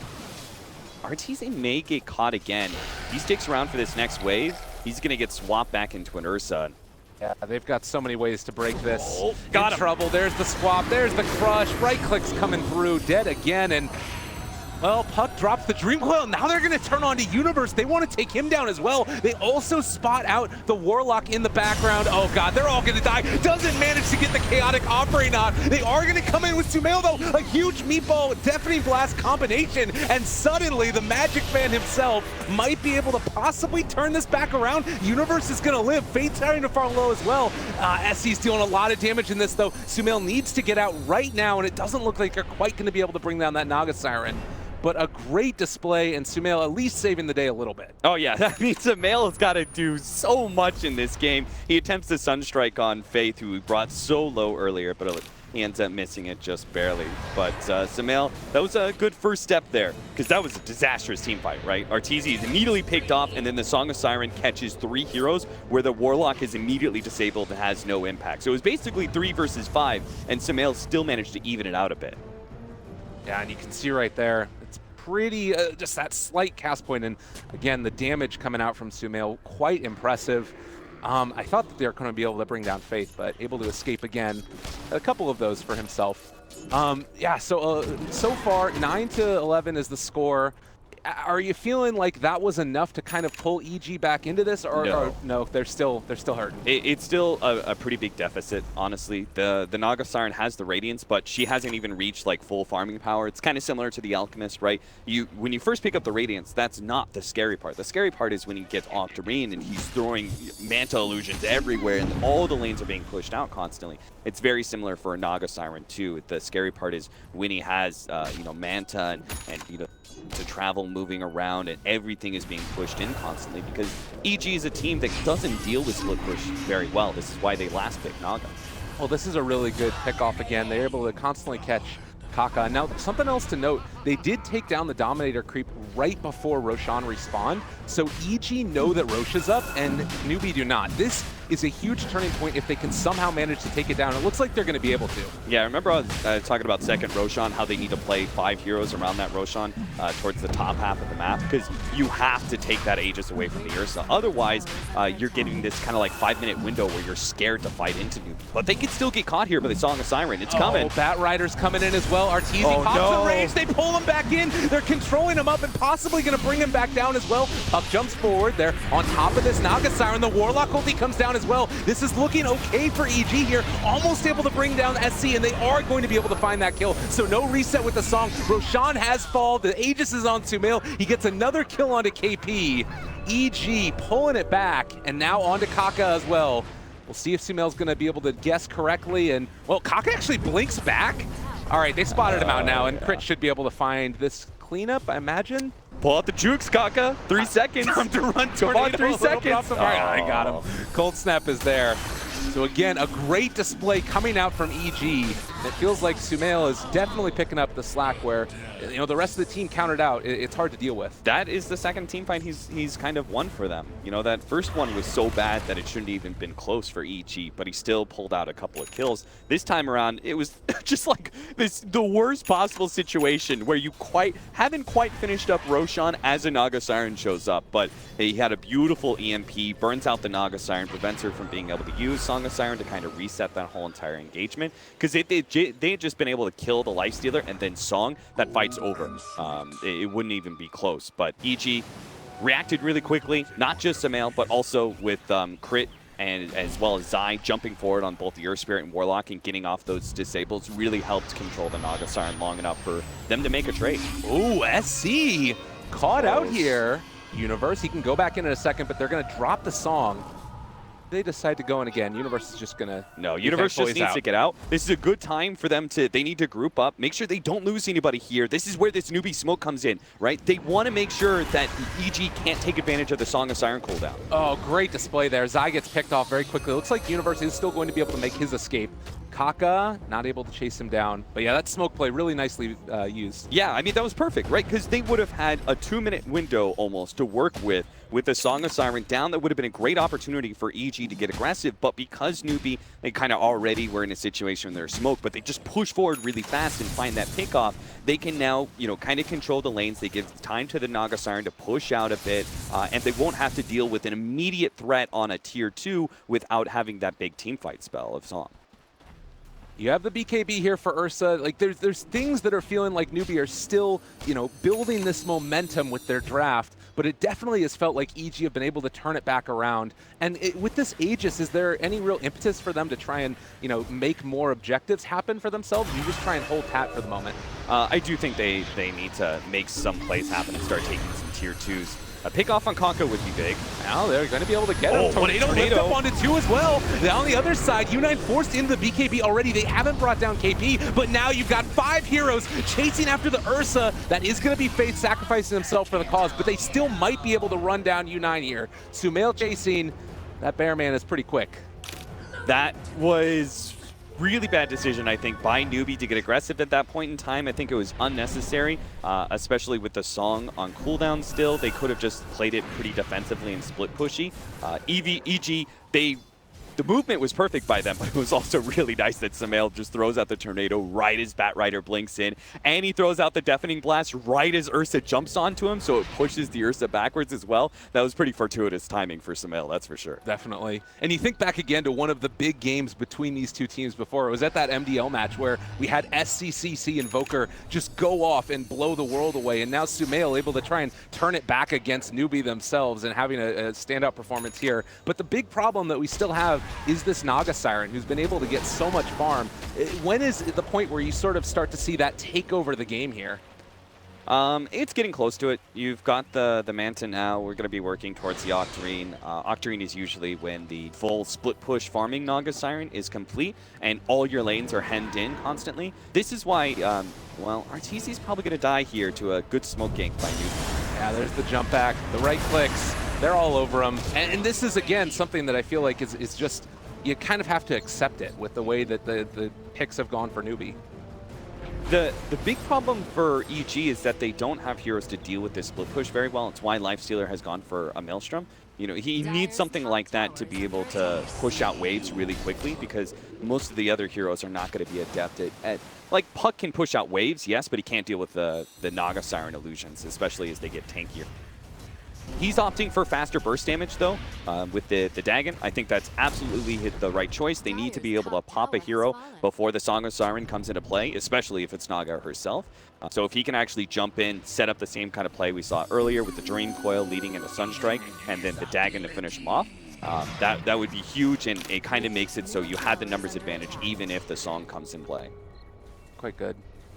Arteezy may get caught again. He sticks around for this next wave. He's going to get swapped back into an Ursa. Yeah, they've got so many ways to break this. Oh, got him. Trouble. There's the swap. There's the crush. Right click's coming through. Dead again. And Well, Puck drops the Dream Coil. Now they're going to turn on to Universe. They want to take him down as well. They also spot out the Warlock in the background. Oh, God, they're all going to die. Doesn't manage to get the Chaotic Operate on. They are going to come in with Sumail, though. A huge Meatball Deafening Blast combination. And suddenly, the Magic Man himself might be able to possibly turn this back around. Universe is going to live. Fate's starting to fall low as well. SC's dealing a lot of damage in this, though. Sumail needs to get out right now, and it doesn't look like they're quite going to be able to bring down that Naga Siren. But a great display, and Sumail at least saving the day a little bit. Oh yeah, I mean, Sumail has got to do so much in this game. He attempts the Sunstrike on Faith, who he brought so low earlier, but he ends up missing it just barely. But Sumail, that was a good first step there, because that was a disastrous team fight, right? Arteezy is immediately picked off, and then the Song of Siren catches 3 heroes, where the Warlock is immediately disabled and has no impact. So it was basically 3 versus 5, and Sumail still managed to even it out a bit. Yeah, and you can see right there, it's pretty, just that slight cast point, and again, the damage coming out from Sumail, quite impressive. I thought that they were going to be able to bring down Faith, but able to escape again. A couple of those for himself. Yeah, so far, 9-11 is the score. Are you feeling like that was enough to kind of pull EG back into this, or no? They're still hurting. It's still a pretty big deficit, honestly. The Naga Siren has the Radiance, but she hasn't even reached like full farming power. It's kind of similar to the Alchemist, right? When you first pick up the Radiance, that's not the scary part. The scary part is when he gets Octarine and he's throwing Manta illusions everywhere, and all the lanes are being pushed out constantly. It's very similar for a Naga Siren too. The scary part is when he has Manta and to travel, moving around, and everything is being pushed in constantly, because EG is a team that doesn't deal with split push very well. This is why they last picked Naga. Well, this is a really good pick-off again. They're able to constantly catch Kaka. Now, something else to note, they did take down the Dominator creep right before Roshan respawned, so EG know that Rosh is up, and Newbee do not. This is a huge turning point if they can somehow manage to take it down. It looks like they're going to be able to. Yeah, remember I was talking about second Roshan, how they need to play 5 heroes around that Roshan towards the top half of the map, because you have to take that Aegis away from the Ursa. Otherwise, you're getting this kind of like 5-minute window where you're scared to fight into Newbee. But they can still get caught here by the Song of Siren. It's coming. Bat Rider's coming in as well. Arteezy pops the rage. They pull him back in. They're controlling him up and possibly going to bring him back down as well. Puck jumps forward. They're on top of this Naga Siren. The Warlock ulti comes down as well. This is looking okay for EG here. Almost able to bring down SC, and they are going to be able to find that kill. So no reset with the song. Roshan has fall. The Aegis is on Sumail. He gets another kill onto KP. EG pulling it back, and now onto Kaka as well. We'll see if Sumail's going to be able to guess correctly. And, well, Kaka actually blinks back. All right, they spotted him out now, and Crit should be able to find this cleanup, I imagine. Pull out the jukes, Kaka. 3 seconds. Time to run. Come on, 3 seconds. All right, I got him. Cold Snap is there. So again, a great display coming out from EG. It feels like Sumail is definitely picking up the slack where, the rest of the team countered out. It's hard to deal with. That is the second team fight he's kind of won for them. That first one was so bad that it shouldn't even been close for EG, but he still pulled out a couple of kills. This time around, it was just like the worst possible situation where you haven't quite finished up Roshan as a Naga Siren shows up, but he had a beautiful EMP, burns out the Naga Siren, prevents her from being able to use Song of Siren to kind of reset that whole entire engagement, because they had just been able to kill the Lifestealer and then Song. That fight's over. It wouldn't even be close, but EG reacted really quickly, not just Sumail, but also with Crit and as well as Zai jumping forward on both the Earth Spirit and Warlock and getting off those disables really helped control the Naga Siren long enough for them to make a trade. Ooh, SC caught out here. Universe, he can go back in a second, but they're going to drop the Song. They decide to go in again. Universe is just gonna. No, Universe just needs to get out. This is a good time for them to. They need to group up. Make sure they don't lose anybody here. This is where this Newbee smoke comes in, right? They want to make sure that EG can't take advantage of the Song of Siren cooldown. Oh, great display there. Zai gets picked off very quickly. Looks like Universe is still going to be able to make his escape. Kaka not able to chase him down. But yeah, that smoke play really nicely used. Yeah, I mean, that was perfect, right? Because they would have had a 2-minute window almost to work with the Song of Siren down. That would have been a great opportunity for EG to get aggressive. But because Newbee, they kind of already were in a situation where there's smoke, but they just push forward really fast and find that pickoff, they can now, kind of control the lanes. They give time to the Naga Siren to push out a bit, and they won't have to deal with an immediate threat on a tier 2 without having that big team fight spell of Song. You have the BKB here for Ursa. Like there's things that are feeling like Newbee are still, building this momentum with their draft, but it definitely has felt like EG have been able to turn it back around. And with this Aegis, is there any real impetus for them to try and, make more objectives happen for themselves? Or you just try and hold pat for the moment? I do think they need to make some plays happen and start taking some tier 2s. A pick off on Kaka would be big. Now they're going to be able to get him. Tornado lift up onto 2 as well. Now on the other side, U9 forced into the BKB already. They haven't brought down KP, but now you've got 5 heroes chasing after the Ursa. That is going to be Faith sacrificing himself for the cause, but they still might be able to run down U9 here. Sumail chasing. That bear man is pretty quick. That was really bad decision, I think, by Newbee to get aggressive at that point in time. I think it was unnecessary, especially with the song on cooldown still. They could have just played it pretty defensively and split pushy. EG, the movement was perfect by them, but it was also really nice that Sumail just throws out the tornado right as Batrider blinks in, and he throws out the deafening blast right as Ursa jumps onto him, so it pushes the Ursa backwards as well. That was pretty fortuitous timing for Sumail, that's for sure. Definitely. And you think back again to one of the big games between these two teams before. It was at that MDL match where we had SCCC and Voker just go off and blow the world away, and now Sumail able to try and turn it back against Newbee themselves and having a standout performance here. But the big problem that we still have is this Naga Siren, who's been able to get so much farm. When is the point where you sort of start to see that take over the game here? It's getting close to it. You've got the Manta now. We're going to be working towards the Octarine. Octarine is usually when the full split push farming Naga Siren is complete and all your lanes are hemmed in constantly. This is why, well, Arteezy's probably going to die here to a good smoke gank by Newbee. Yeah, there's the jump back, the right clicks. They're all over him. And this is, again, something that I feel like is just, you kind of have to accept it with the way that the picks have gone for Newbee. The big problem for EG is that they don't have heroes to deal with this split push very well. It's why Lifestealer has gone for a Maelstrom. He needs something like that to be able to push out waves really quickly, because most of the other heroes are not going to be adept at like, Puck can push out waves, yes, but he can't deal with the Naga Siren illusions, especially as they get tankier. He's opting for faster burst damage, though, with the Dagon. I think that's absolutely the right choice. They need to be able to pop a hero before the Song of Siren comes into play, especially if it's Naga herself. So if he can actually jump in, set up the same kind of play we saw earlier with the Dream Coil leading into Sunstrike, and then the Dagon to finish him off, that would be huge, and it kind of makes it so you had the numbers advantage even if the Song comes in play. Quite good.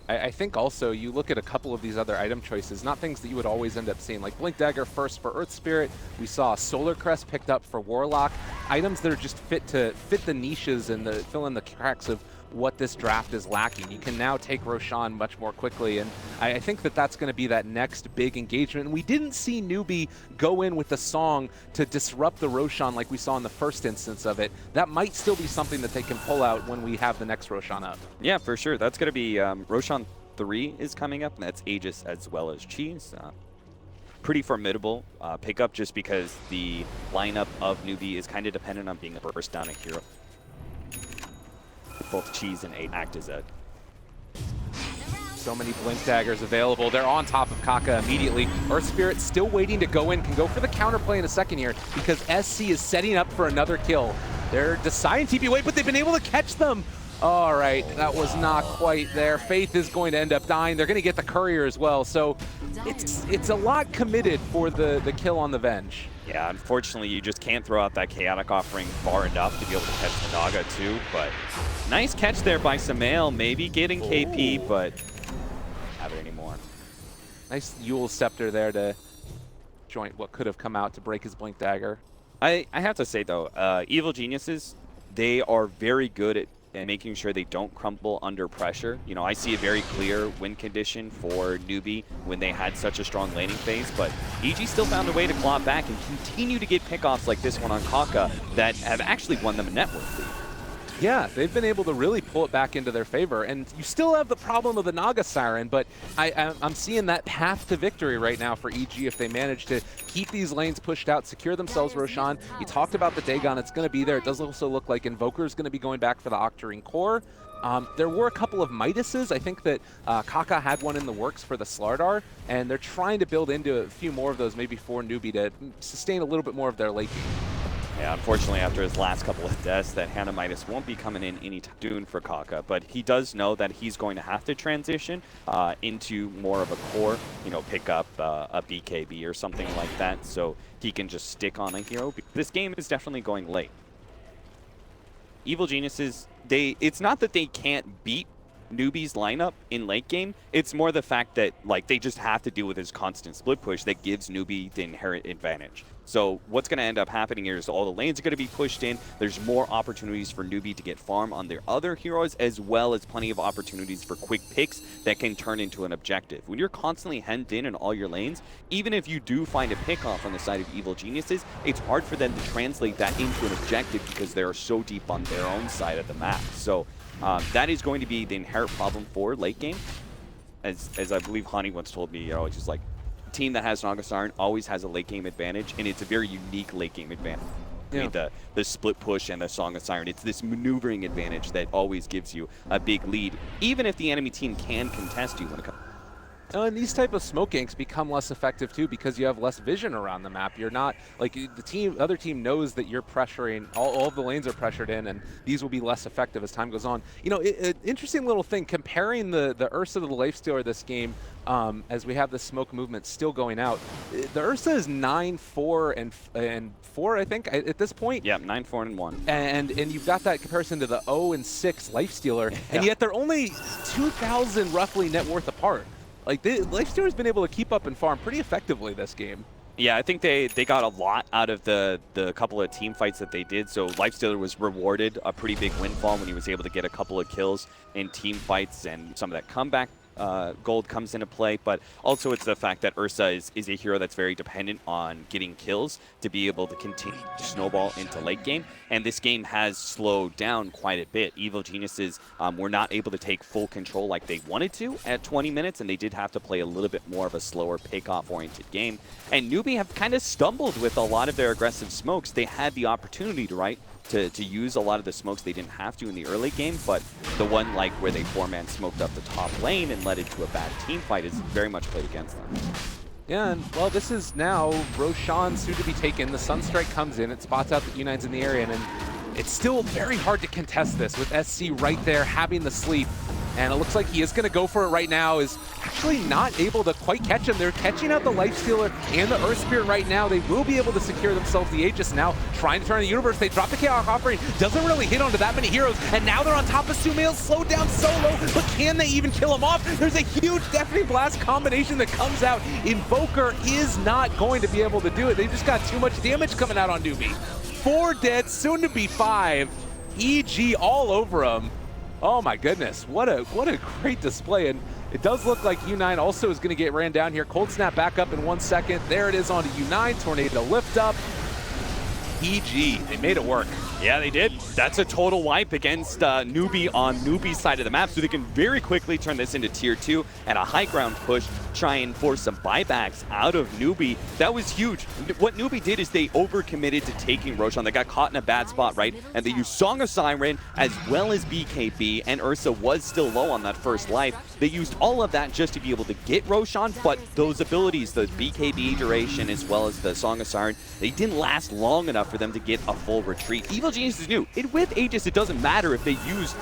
I think also you look at a couple of these other item choices, not things that you would always end up seeing, like Blink Dagger first for Earth Spirit. We saw Solar Crest picked up for Warlock. Items that are just fit the niches and fill in the cracks of what this draft is lacking. You can now take Roshan much more quickly, and I think that that's going to be that next big engagement. And we didn't see Newbee go in with the song to disrupt the Roshan like we saw in the first instance of it. That might still be something that they can pull out when we have the next Roshan up. Yeah, for sure. That's going to be Roshan 3 is coming up, and that's Aegis as well as Cheese. Pretty formidable pickup, just because the lineup of Newbee is kind of dependent on being a burst down a hero. Both Cheese and 8 act as a... So many Blink Daggers available. They're on top of Kaka immediately. Earth Spirit still waiting to go in. Can go for the counterplay in a second here, because SC is setting up for another kill. They're deciding TP away, but they've been able to catch them. All right, that was not quite there. Faith is going to end up dying. They're going to get the Courier as well. So it's a lot committed for the kill on the Venge. Yeah, unfortunately, you just can't throw out that Chaotic Offering far enough to be able to catch the Naga too, but nice catch there by Sumail, maybe getting KP, but not have it anymore. Nice Yule Scepter there to joint what could have come out to break his Blink Dagger. I have to say, though, Evil Geniuses, they are very good at making sure they don't crumble under pressure. You know, I see a very clear win condition for Newbee when they had such a strong laning phase, but EG still found a way to claw back and continue to get pickoffs like this one on Kaka that have actually won them a network lead. Yeah, they've been able to really pull it back into their favor, and you still have the problem of the Naga Siren, but I'm seeing that path to victory right now for EG if they manage to keep these lanes pushed out, secure themselves Roshan. You talked about the Dagon, it's going to be there. It does also look like Invoker is going to be going back for the Octarine core. There were a couple of Midases. I think that Kaka had one in the works for the Slardar, and they're trying to build into a few more of those maybe for Newbee to sustain a little bit more of their late game. Yeah, unfortunately, after his last couple of deaths, that Hannah Midas won't be coming in any soon for Kaka, but he does know that he's going to have to transition into more of a core, you know, pick up a BKB or something like that, so he can just stick on a hero. This game is definitely going late. Evil Geniuses, it's not that they can't beat Newbee's lineup in late game, it's more the fact that like they just have to deal with his constant split push that gives Newbee the inherent advantage. So what's going to end up happening here is all the lanes are going to be pushed in. There's more opportunities for Newbee to get farm on their other heroes, as well as plenty of opportunities for quick picks that can turn into an objective. When you're constantly hemmed in all your lanes, even if you do find a pick off on the side of Evil Geniuses, it's hard for them to translate that into an objective because they are so deep on their own side of the map. So that is going to be the inherent problem for late game. As I believe Hani once told me, you know, it's just like, team that has Naga Siren always has a late game advantage, and it's a very unique late game advantage. Yeah. I mean, the split push and the Song of Siren, it's this maneuvering advantage that always gives you a big lead, even if the enemy team can contest you when it comes. And these type of smoke ganks become less effective too because you have less vision around the map. You're not like the other team knows that you're pressuring, all of the lanes are pressured in, and these will be less effective as time goes on. You know, interesting little thing comparing the Ursa to the Lifestealer this game. As we have the smoke movement still going out, the Ursa is 9-4 and 4, I think, at this point. Yeah, 9-4 and 1. And you've got that comparison to the 0-6 Lifestealer, and yet they're only 2,000 roughly net worth apart. Like, Lifestealer's been able to keep up and farm pretty effectively this game. Yeah, I think they got a lot out of the couple of team fights that they did. So Lifestealer was rewarded a pretty big windfall when he was able to get a couple of kills in team fights, and some of that comeback gold comes into play, but also it's the fact that Ursa is a hero that's very dependent on getting kills to be able to continue to snowball into late game, and this game has slowed down quite a bit. Evil Geniuses were not able to take full control like they wanted to at 20 minutes, and they did have to play a little bit more of a slower pick-off oriented game, and Newbee have kind of stumbled with a lot of their aggressive smokes. They had the opportunity to use a lot of the smokes. They didn't have to in the early game, but the one like where they 4-man smoked up the top lane and led into a bad team fight is very much played against them. Yeah, and well, this is now Roshan soon to be taken. The Sunstrike comes in, it spots out that U9's in the area, and it's still very hard to contest this with SC right there having the sleep. And it looks like he is going to go for it right now, is actually not able to quite catch him. They're catching out the Lifestealer and the Earth Spirit right now. They will be able to secure themselves the Aegis now, trying to turn the universe. They drop the Chaos Offering, doesn't really hit onto that many heroes, and now they're on top of Sumail, slowed down solo, but can they even kill him off? There's a huge Deafening Blast combination that comes out. Invoker is not going to be able to do it. They've just got too much damage coming out on Newbee. 4 dead, soon to be 5. EG all over him. Oh my goodness, what a great display, and it does look like U9 also is going to get ran down here. Cold Snap back up in 1 second. There it is onto U9, Tornado lift up. EG, they made it work. Yeah, they did. That's a total wipe against Newbee on Newbee's side of the map, so they can very quickly turn this into tier 2 and a high ground push, try and force some buybacks out of Newbee. That was huge. What Newbee did is they overcommitted to taking Roshan. They got caught in a bad spot, right? And they used Song of Siren as well as BKB, and Ursa was still low on that first life. They used all of that just to be able to get Roshan, but those abilities, the BKB duration as well as the Song of Siren, they didn't last long enough for them to get a full retreat. Evil Geniuses knew. With Aegis, it doesn't matter if they use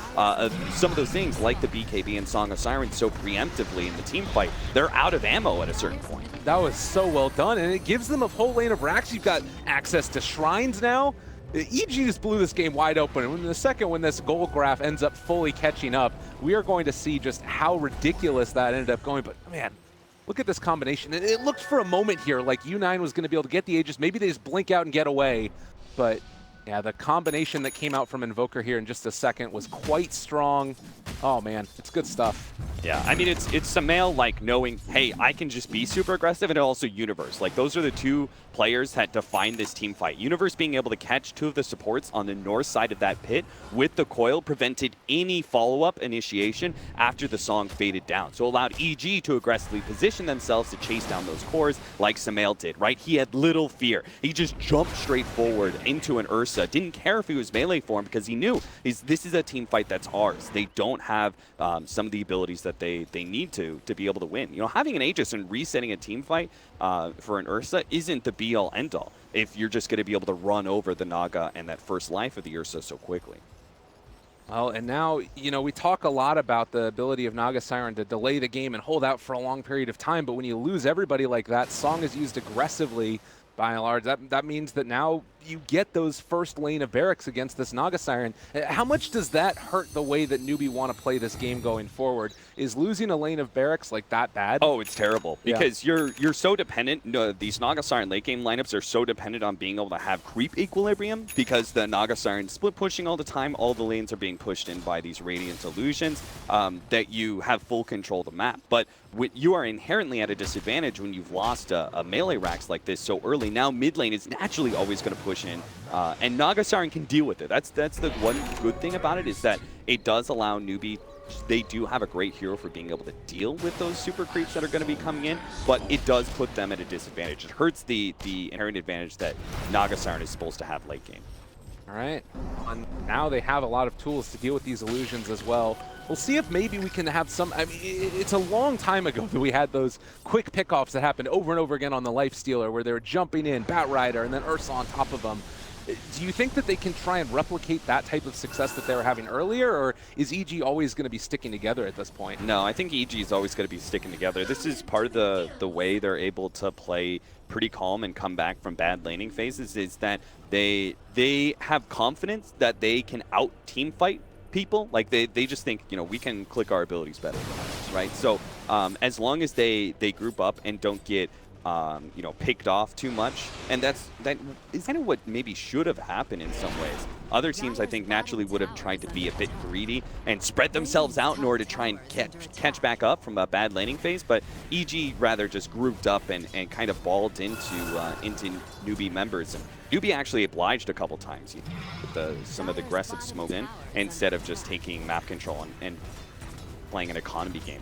some of those things like the BKB and Song of Siren so preemptively in the team fight. They're out of ammo at a certain point. That was so well done, and it gives them a whole lane of racks. You've got access to shrines now. EG just blew this game wide open, and in the second when this gold graph ends up fully catching up, we are going to see just how ridiculous that ended up going. But man, look at this combination. It looked for a moment here like U9 was going to be able to get the Aegis. Maybe they just blink out and get away, but yeah, the combination that came out from Invoker here in just a second was quite strong. Oh man, it's good stuff. Yeah, I mean, it's Sumail like knowing, hey, I can just be super aggressive, and also Universe. Like, those are the two players that define this team fight. Universe being able to catch 2 of the supports on the north side of that pit with the coil prevented any follow-up initiation after the song faded down. So allowed EG to aggressively position themselves to chase down those cores like Sumail did, right? He had little fear. He just jumped straight forward into an Ursa. Didn't care if he was melee for him because he knew this is a team fight that's ours. They don't have some of the abilities that that they need to be able to win. You know, having an Aegis and resetting a team fight for an Ursa isn't the be-all, end-all if you're just going to be able to run over the Naga and that first life of the Ursa so quickly. Well, and now, you know, we talk a lot about the ability of Naga Siren to delay the game and hold out for a long period of time, but when you lose everybody like that, Song is used aggressively by and large. That means that now you get those first lane of barracks against this Naga Siren. How much does that hurt the way that Newbee want to play this game going forward? Is losing a lane of barracks like that bad? Oh, it's terrible because you're so dependent. These Naga Siren late game lineups are so dependent on being able to have creep equilibrium because the Naga Siren split pushing all the time. All the lanes are being pushed in by these Radiant Illusions that you have full control of the map. But you are inherently at a disadvantage when you've lost a melee Rax like this so early. Now mid lane is naturally always going to push in, and Naga Siren can deal with it. That's the one good thing about it, is that it does allow Newbee. They do have a great hero for being able to deal with those super creeps that are going to be coming in, but it does put them at a disadvantage. It hurts the inherent advantage that Naga Siren is supposed to have late game. All right, and now they have a lot of tools to deal with these illusions as well. We'll see if maybe we can have some. I mean, it's a long time ago that we had those quick pickoffs that happened over and over again on the Lifestealer, where they were jumping in, Bat Rider, and then Ursa on top of them. Do you think that they can try and replicate that type of success that they were having earlier, or is EG always going to be sticking together at this point? No, I think EG is always going to be sticking together. This is part of the way they're able to play pretty calm and come back from bad laning phases, is that they have confidence that they can out team fight people. Like they just think, you know, we can click our abilities better than others, right? So as long as they group up and don't get you know, picked off too much, and that is kind of what maybe should have happened in some ways. Other teams, I think, naturally would have tried to be a bit greedy and spread themselves out in order to try and catch back up from a bad laning phase, but EG rather just grouped up and kind of balled into Newbee members. And Newbee actually obliged a couple times with some of the aggressive smoke in, instead of just taking map control and playing an economy game.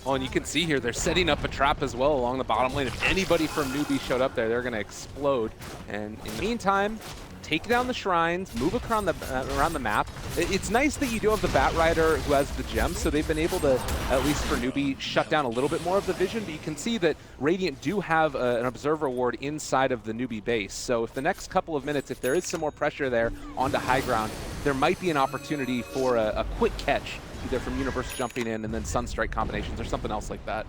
Oh, and you can see here they're setting up a trap as well along the bottom lane. If anybody from Newbee showed up there, they're going to explode. And in the meantime, take down the shrines, move around the map. It's nice that you do have the Bat Rider who has the gems, so they've been able to, at least for Newbee, shut down a little bit more of the vision. But you can see that Radiant do have an Observer Ward inside of the Newbee base. So if the next couple of minutes, if there is some more pressure there onto high ground, there might be an opportunity for a quick catch, either from Universe jumping in and then Sunstrike combinations or something else like that.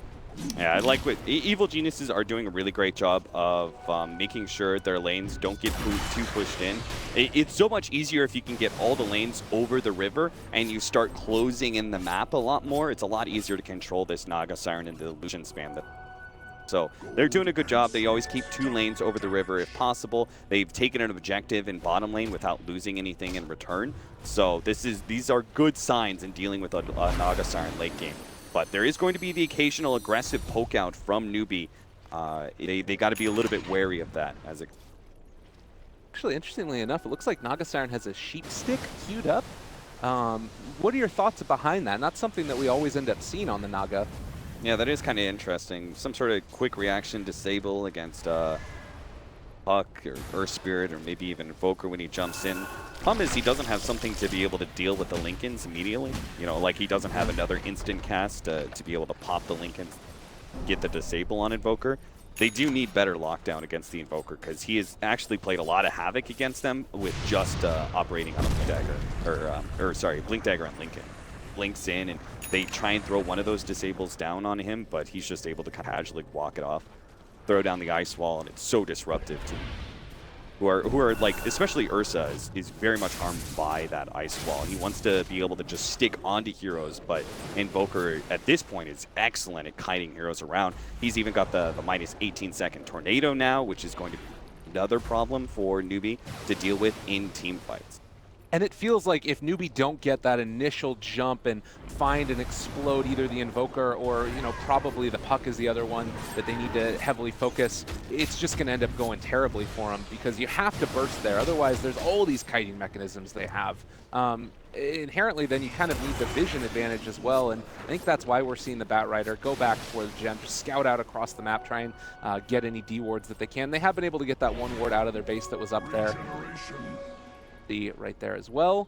Yeah, I like what Evil Geniuses are doing a really great job of making sure their lanes don't get too pushed in. It's so much easier if you can get all the lanes over the river and you start closing in the map a lot more. It's a lot easier to control this Naga Siren and the illusion spam. So they're doing a good job. They always keep 2 lanes over the river if possible. They've taken an objective in bottom lane without losing anything in return. So these are good signs in dealing with a Naga Siren late game. But there is going to be the occasional aggressive poke out from Newbee. They got to be a little bit wary of that. Actually, interestingly enough, it looks like Naga Siren has a sheep stick queued up. What are your thoughts behind that? Not something that we always end up seeing on the Naga. Yeah, that is kind of interesting. Some sort of quick reaction disable against Puck or Earth Spirit or maybe even Invoker when he jumps in. Problem is he doesn't have something to be able to deal with the Lincolns immediately. You know, like he doesn't have another instant cast to be able to pop the Lincolns, get the disable on Invoker. They do need better lockdown against the Invoker because he has actually played a lot of havoc against them with just operating on a Blink Dagger, Blink Dagger on Lincoln. Blinks in and they try and throw one of those disables down on him, but he's just able to casually walk it off, throw down the ice wall, and it's so disruptive to who are like, especially Ursa is very much harmed by that ice wall. He wants to be able to just stick onto heroes, but Invoker at this point is excellent at kiting heroes around. He's even got the minus 18-second tornado now, which is going to be another problem for Newbee to deal with in team fights. And it feels like if Newbee don't get that initial jump and find and explode either the Invoker or, you know, probably the Puck is the other one that they need to heavily focus, it's just going to end up going terribly for them because you have to burst there. Otherwise, there's all these kiting mechanisms they have. Inherently, then you kind of need the vision advantage as well, and I think that's why we're seeing the Bat Rider go back for the gem, just scout out across the map, try and get any D wards that they can. They have been able to get that one ward out of their base that was up there. Right there as well.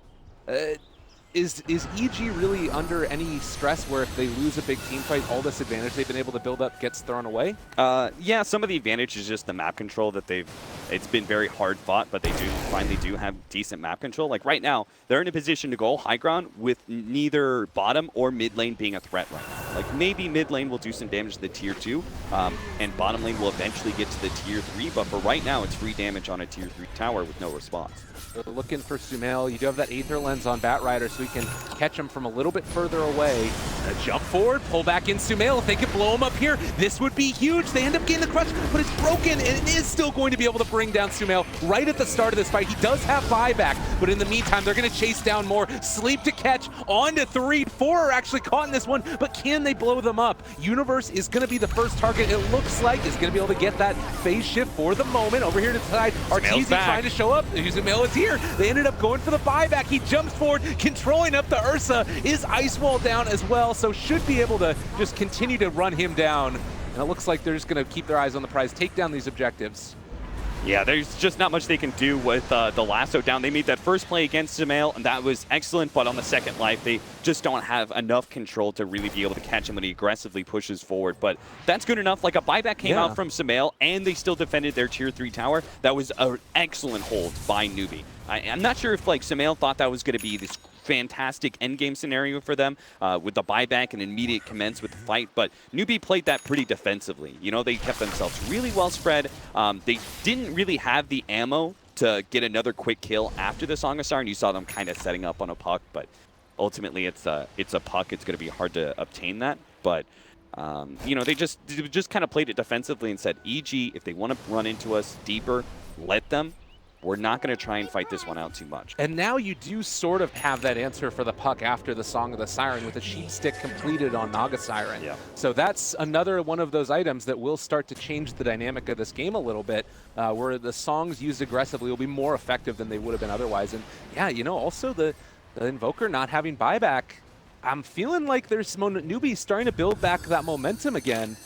Is EG really under any stress where if they lose a big team fight, all this advantage they've been able to build up gets thrown away? Yeah, some of the advantage is just the map control that it's been very hard fought, but they finally do have decent map control. Like right now, they're in a position to go high ground with neither bottom or mid lane being a threat right now. Like maybe mid lane will do some damage to the tier 2, and bottom lane will eventually get to the tier 3, but for right now, it's free damage on a tier 3 tower with no response. So looking for Sumail. You do have that Aether Lens on Batrider, so we can catch him from a little bit further away. Jump forward, pull back in Sumail. If they could blow him up here, this would be huge. They end up getting the crush, but it's broken, and it is still going to be able to bring down Sumail right at the start of this fight. He does have buyback, but in the meantime, they're going to chase down more. Sleep to catch, on to 3. 4 are actually caught in this one, but can they blow them up? Universe is going to be the first target, it looks like, is going to be able to get that phase shift for the moment. Over here to the side, Arteezy trying to show up. Sumail is here. They ended up going for the buyback. He jumps forward, controlling up the Ursa. Is Ice Wall down as well, so should be able to just continue to run him down. And it looks like they're just going to keep their eyes on the prize, take down these objectives. Yeah, there's just not much they can do with the lasso down. They made that first play against Sumail, and that was excellent, but on the second life, they just don't have enough control to really be able to catch him when he aggressively pushes forward. But that's good enough. Like, a buyback came out from Sumail, and they still defended their tier 3 tower. That was an excellent hold by Newbee. I'm not sure if, like, Sumail thought that was going to be this fantastic endgame scenario for them with the buyback and immediate commence with the fight, but Newbee played that pretty defensively. You know, they kept themselves really well spread. They didn't really have the ammo to get another quick kill after the Song of Siren. You saw them kind of setting up on a puck, but ultimately it's a puck. It's going to be hard to obtain that, but you know, they just kind of played it defensively and said, EG, if they want to run into us deeper, let them. We're not going to try and fight this one out too much. And now you do sort of have that answer for the puck after the Song of the Siren with a sheep stick completed on Naga Siren. Yeah. So that's another one of those items that will start to change the dynamic of this game a little bit, where the songs used aggressively will be more effective than they would have been otherwise. And yeah, you know, also the Invoker not having buyback, I'm feeling like there's Newbie starting to build back that momentum again.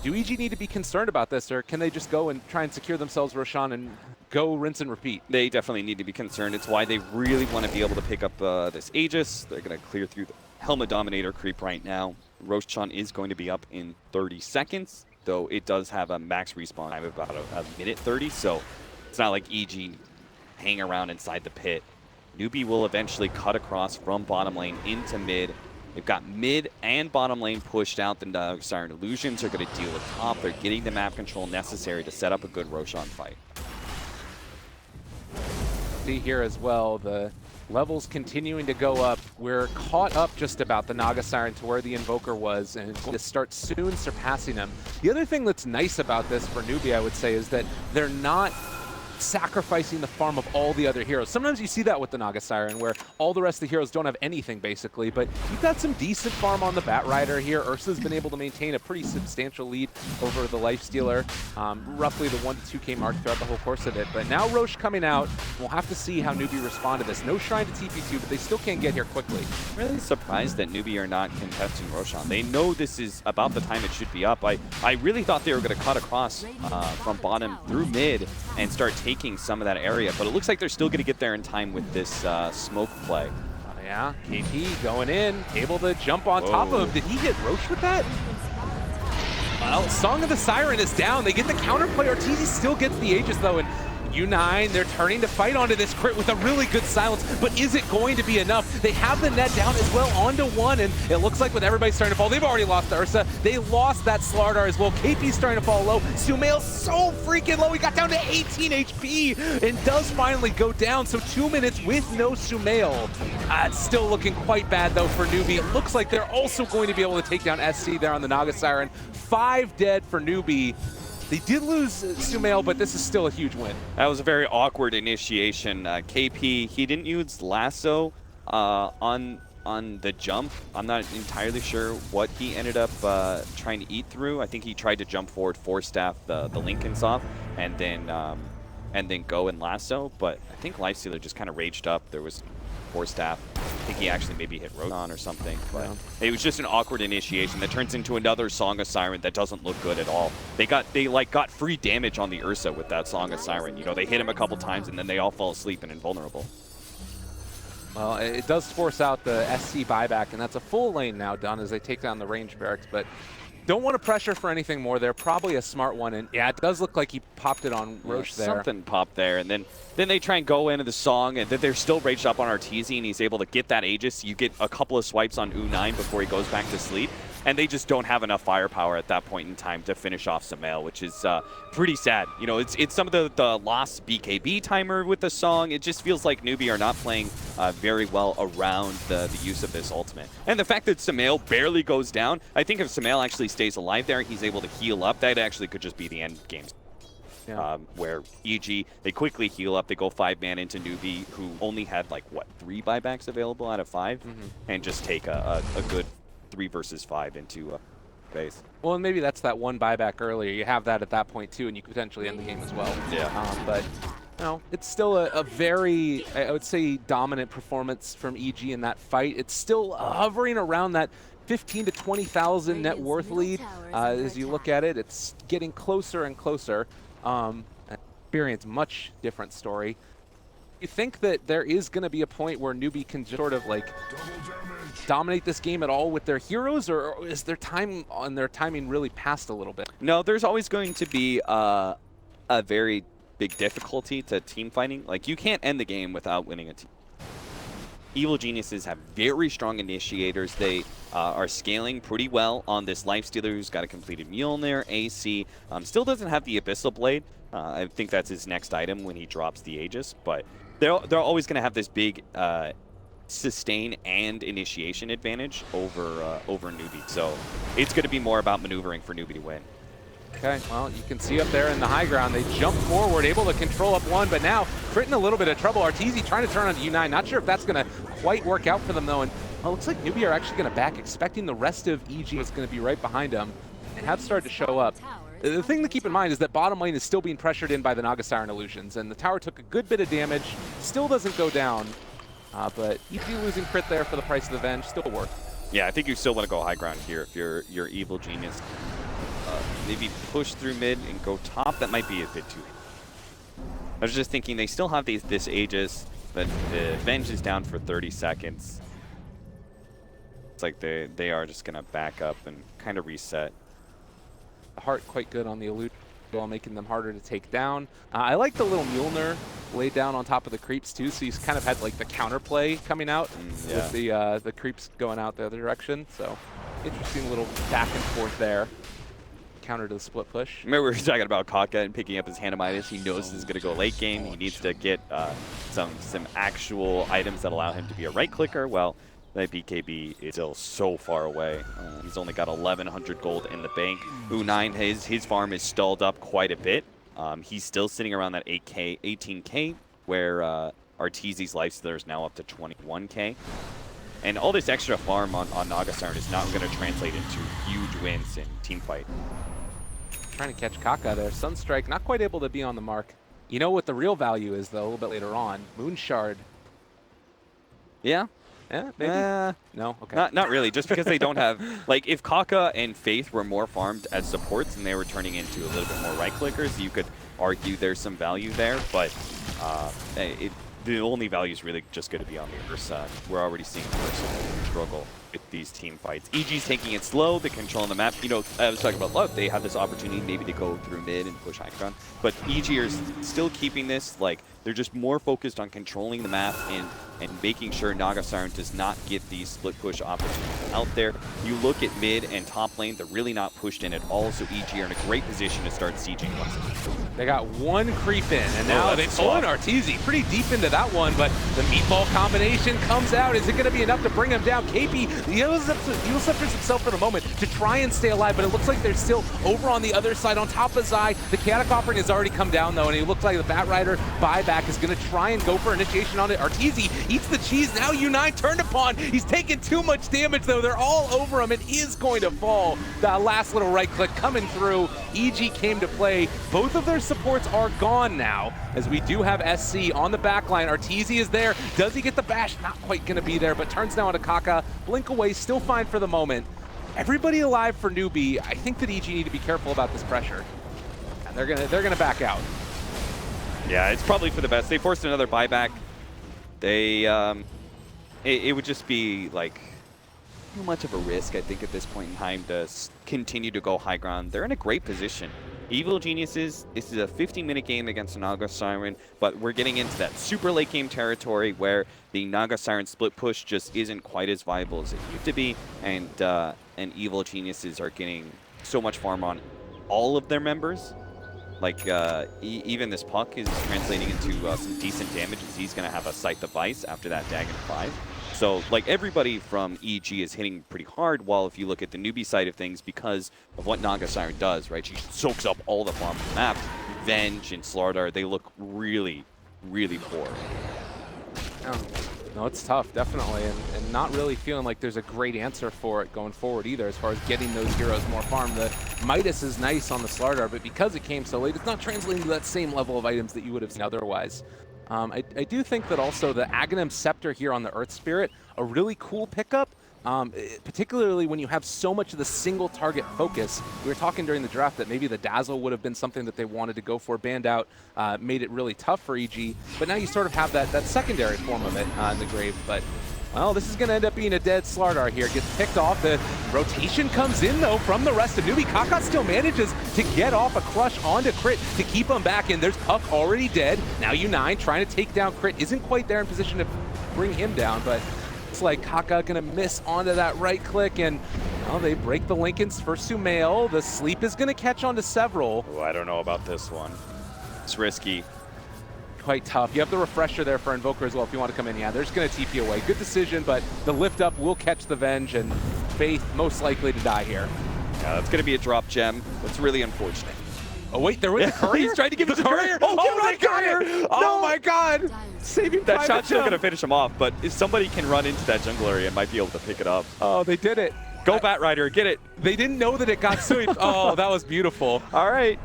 Do EG need to be concerned about this, or can they just go and try and secure themselves Roshan and go rinse and repeat? They definitely need to be concerned. It's why they really want to be able to pick up this Aegis. They're going to clear through the Helmet Dominator creep right now. Roshan is going to be up in 30 seconds, though it does have a max respawn time of about a minute 30, so it's not like EG hang around inside the pit. Newbee will eventually cut across from bottom lane into mid. They've got mid and bottom lane pushed out. The Siren Illusions are going to deal with top. They're getting the map control necessary to set up a good Roshan fight. See here as well, the levels continuing to go up. We're caught up just about the Naga Siren to where the Invoker was, and it's going to start soon surpassing them. The other thing that's nice about this for Newbee, I would say, is that they're not sacrificing the farm of all the other heroes. Sometimes you see that with the Naga Siren, where all the rest of the heroes don't have anything, basically, but you've got some decent farm on the Batrider here. Ursa's been able to maintain a pretty substantial lead over the Lifestealer, roughly the 1 to 2k mark throughout the whole course of it. But now Roche coming out, we'll have to see how Newbee respond to this. No Shrine to TP2, but they still can't get here quickly. Really surprised that Newbee are not contesting Roshan. They know this is about the time it should be up. I really thought they were going to cut across from bottom through mid and start taking some of that area, but it looks like they're still going to get there in time with this smoke play. Yeah, KP going in, able to jump on top of. Did he get Roche with that? Well, Song of the Siren is down. They get the counterplay. Arteezy still gets the Aegis though, and U9, they're turning to fight onto this crit with a really good silence, but is it going to be enough? They have the net down as well onto 1, and it looks like with everybody starting to fall, they've already lost the Ursa. They lost that Slardar as well. KP's starting to fall low. Sumail's so freaking low. He got down to 18 HP and does finally go down, so 2 minutes with no Sumail. It's still looking quite bad though for Newbee. It looks like they're also going to be able to take down SC there on the Naga Siren. 5 dead for Newbee. They did lose Sumail, but this is still a huge win. That was a very awkward initiation. KP, he didn't use lasso on the jump. I'm not entirely sure what he ended up trying to eat through. I think he tried to jump forward, force staff the Lincolns off, and then go and lasso. But I think Lifestealer just kind of raged up. There was force staff. I think he actually maybe hit Rodan or something, but it was just an awkward initiation that turns into another Song of Siren that doesn't look good at all. They got free damage on the Ursa with that Song of Siren. You know, they hit him a couple times and then they all fall asleep and invulnerable. Well, it does force out the SC buyback, and that's a full lane now done as they take down the range barracks, but don't want to pressure for anything more there. Probably a smart one, and yeah, it does look like he popped it on Roche there. Something popped there, and then they try and go into the song, and then they're still raged up on Arteezy, and he's able to get that Aegis. You get a couple of swipes on U9 before he goes back to sleep, and they just don't have enough firepower at that point in time to finish off Sumail, which is pretty sad. You know, it's some of the lost BKB timer with the song. It just feels like Newbee are not playing very well around the use of this ultimate. And the fact that Sumail barely goes down, I think if Sumail actually stays alive there, he's able to heal up, that actually could just be the end game. Yeah. Where EG, they quickly heal up, they go 5-man into Newbee, who only had like, what, 3 buybacks available out of 5? And just take a good 3 versus 5 into base. Well, and maybe that's that one buyback earlier. You have that at that point too, and you could potentially end the game as well. Yeah. But no, it's still a very, I would say, dominant performance from EG in that fight. It's still hovering around that 15 to 20,000 net worth lead. As you look at it, it's getting closer and closer. Experience, much different story. You think that there is going to be a point where Newbee can just sort of like dominate this game at all with their heroes, or is their time on their timing really passed a little bit? No, there's always going to be a very big difficulty to team fighting. Like, you can't end the game without winning a team. Evil Geniuses have very strong initiators. They are scaling pretty well on this Lifestealer who's got a completed Mjolnir. AC still doesn't have the Abyssal Blade. I think that's his next item when he drops the Aegis, but they're always going to have this big sustain and initiation advantage over Newbee. So it's going to be more about maneuvering for Newbee to win. Okay, well, you can see up there in the high ground, they jump forward, able to control up one, but now Crit in a little bit of trouble. Arteezy trying to turn on U9. Not sure if that's going to quite work out for them, though. And it looks like Newbee are actually going to back, expecting the rest of EG is going to be right behind them, and have started to show up. The thing to keep in mind is that bottom lane is still being pressured in by the Naga Siren Illusions, and the tower took a good bit of damage, still doesn't go down, but EG losing Crit there for the price of the Venge still worth. Yeah, I think you still want to go high ground here if you're Evil Genius. Maybe push through mid and go top. That might be a bit too. I was just thinking they still have this Aegis, but the Venge is down for 30 seconds. It's like they are just gonna back up and kind of reset. Heart quite good on the elude, while making them harder to take down. I like the little Mjolnir laid down on top of the creeps too, so he's kind of had like the counterplay coming out with the creeps going out the other direction. So interesting little back and forth there. Counter to the split push. Remember we were talking about Kaka and picking up his Hanamitis. He knows this is going to go late game. He needs to get some actual items that allow him to be a right clicker. Well, that BKB is still so far away. He's only got 1,100 gold in the bank. U9, his farm is stalled up quite a bit. He's still sitting around that 18k, where Arteezy's Lifestealer is now up to 21k. And all this extra farm on Naga Siren is not going to translate into huge wins in team fight. Trying to catch Kaka there. Sunstrike not quite able to be on the mark. You know what the real value is, though, a little bit later on. Moonshard. Yeah? Yeah, maybe? No? Okay. Not really, just because they don't have... Like, if Kaka and Faith were more farmed as supports and they were turning into a little bit more right-clickers, you could argue there's some value there, but the only value is really just going to be on the other side. We're already seeing Mercy struggle with these team fights. EG's taking it slow, they're controlling the map. You know, I was talking about Love, they have this opportunity maybe to go through mid and push high ground, but EG are still keeping this, like, they're just more focused on controlling the map and making sure Naga Siren does not get these split push opportunities out there. You look at mid and top lane, they're really not pushed in at all, so EG are in a great position to start sieging once again. They got one creep in, and now they pull in Arteezy pretty deep into that one, but the meatball combination comes out. Is it going to be enough to bring him down? KP, he suffers himself for the moment to try and stay alive, but it looks like they're still over on the other side on top of Zai. The Chaotic Offering has already come down, though, and it looks like the Bat Rider buyback is going to try and go for initiation on it. Arteezy eats the cheese. Now U9 turned upon. He's taking too much damage, though. They're all over him and is going to fall. The last little right click coming through. EG came to play. Both of their supports are gone now, as we do have SC on the back line. Arteezy is there. Does he get the bash? Not quite going to be there, but turns now onto Kaka. Blink away, still fine for the moment. Everybody alive for Newbee. I think that EG need to be careful about this pressure. And they're gonna back out. Yeah, it's probably for the best. They forced another buyback. They it would just be like too much of a risk, I think, at this point in time to continue to go high ground. They're in a great position. Evil Geniuses, this is a 15-minute game against Naga Siren, but we're getting into that super late game territory where the Naga Siren split push just isn't quite as viable as it used to be, and Evil Geniuses are getting so much farm on all of their members. Like, even this puck is translating into some decent damage, as he's going to have a Scythe of Ice after that Dagon 5. So, like, everybody from EG is hitting pretty hard, while if you look at the Newbee side of things, because of what Naga Siren does, right? She soaks up all the farm on the map. Venge and Slardar, they look really, really poor. Yeah. No, it's tough, definitely, and not really feeling like there's a great answer for it going forward either, as far as getting those heroes more farm. The Midas is nice on the Slardar, but because it came so late, it's not translating to that same level of items that you would have seen otherwise. I do think that also the Aghanim Scepter here on the Earth Spirit, a really cool pickup, particularly when you have so much of the single target focus. We were talking during the draft that maybe the Dazzle would have been something that they wanted to go for. Banned out, made it really tough for EG, but now you sort of have that secondary form of it in the Grave. But well, this is going to end up being a dead Slardar here. Gets picked off. The rotation comes in, though, from the rest of Newbee. Kaka still manages to get off a crush onto Crit to keep him back in. There's Puck already dead. Now U9 trying to take down Crit. Isn't quite there in position to bring him down, but it's like Kaka going to miss onto that right click, and well, they break the Lincolns for Sumail. The sleep is going to catch onto several. Oh, I don't know about this one. It's risky. Quite tough. You have the refresher there for Invoker as well if you want to come in. Yeah, they're just going to TP away. Good decision, but the lift up will catch the Venge, and Faith most likely to die here. Yeah, that's going to be a drop gem. That's really unfortunate. Oh wait, there was a courier. He's trying to give it to the courier. Oh, they got it! Oh my God! Saving That private shot's still gem. going to finish him off, but if somebody can run into that jungle area and might be able to pick it up. Oh, they did it. Go Bat Rider, get it. They didn't know that it got swept. Oh, that was beautiful. All right.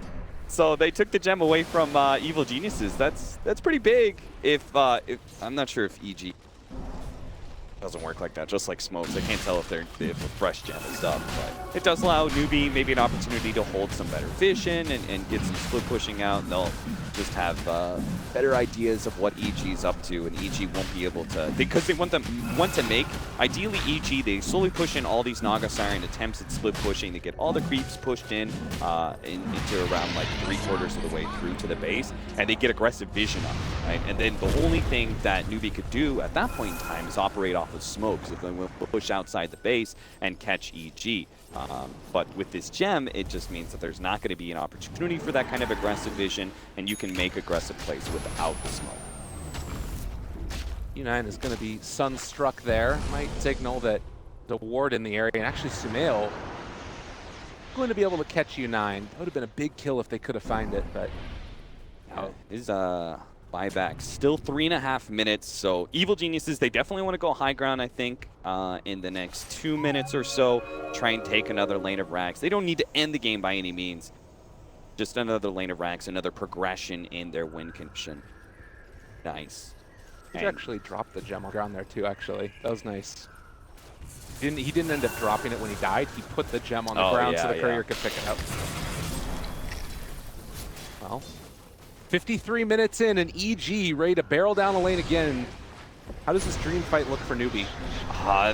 So they took the gem away from Evil Geniuses. That's pretty big. If I'm not sure if EG doesn't work like that, just like smokes. I can't tell if a fresh gem is up, but it does allow Newbee maybe an opportunity to hold some better vision and get some split pushing out, and they'll just have better ideas of what EG is up to, and EG won't be able to, because they want to make, ideally EG, they slowly push in all these Naga Siren attempts at split pushing to get all the creeps pushed into around like 3/4 of the way through to the base, and they get aggressive vision up, right? And then the only thing that Newbee could do at that point in time is operate off of smokes if they will push outside the base and catch EG. But with this gem, it just means that there's not going to be an opportunity for that kind of aggressive vision, and you can make aggressive plays without the smoke. U9 is going to be sunstruck there. Might signal that the ward in the area, and actually Sumail going to be able to catch U9. That would have been a big kill if they could have found it, but His buyback still 3.5 minutes, so Evil Geniuses, they definitely want to go high ground, I think, in the next 2 minutes or so. Try and take another lane of Rags. They don't need to end the game by any means. Just another lane of Rags, another progression in their win condition. Nice. he actually dropped the gem on the ground there too, actually. That was nice. He didn't end up dropping it when he died. He put the gem on the ground so the courier could pick it up. Well, 53 minutes in, and EG ready to barrel down the lane again. How does this dream fight look for Newbee?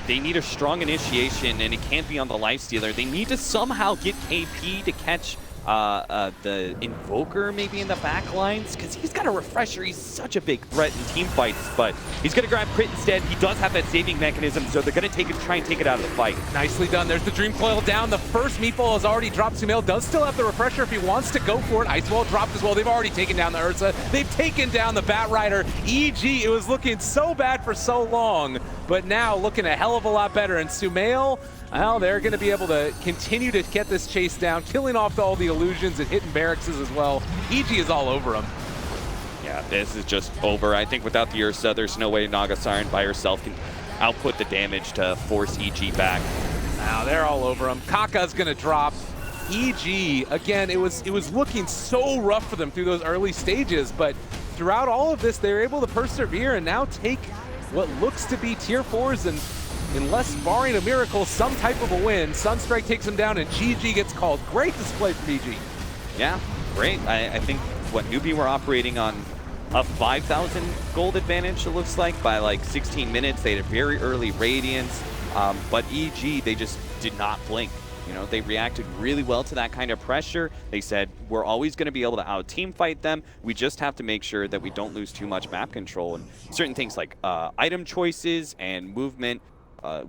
They need a strong initiation, and it can't be on the Lifestealer. They need to somehow get KP to catch the Invoker maybe in the back lines, because he's got a refresher. He's such a big threat in team fights, but he's going to grab Crit instead. He does have that saving mechanism, so they're going to try and take it out of the fight. Nicely done. There's the Dream Coil down. The first meatball has already dropped. Sumail does still have the refresher if he wants to go for it. Ice Wall dropped as well. They've already taken down the Ursa. They've taken down the Bat Rider. EG, it was looking so bad for so long, but now looking a hell of a lot better. And Sumail, well, they're going to be able to continue to get this chase down, killing off all the illusions and hitting barracks as well. EG is all over him. Yeah, this is just over. I think without the Ursa, there's no way Naga Siren by herself can output the damage to force EG back. Now they're all over him. Kaka's going to drop. EG, again, it was looking so rough for them through those early stages, but throughout all of this, they were able to persevere and now take what looks to be tier 4s and, unless barring a miracle, some type of a win. Sunstrike takes him down and GG gets called. Great display from EG. Yeah, great. I think what Newbee were operating on a 5,000 gold advantage, it looks like, by like 16 minutes. They had a very early Radiance, but EG, they just did not blink. You know, they reacted really well to that kind of pressure. They said, we're always going to be able to out-team fight them. We just have to make sure that we don't lose too much map control. And certain things like item choices and movement,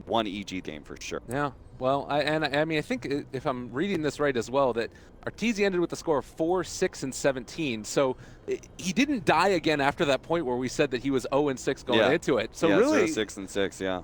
one EG game for sure. Yeah. Well, I mean, I think if I'm reading this right as well, that Arteezy ended with a score of 4, 6, and 17. So he didn't die again after that point where we said that he was 0 and 6 going into it. So yeah, really, 6 and 6, yeah.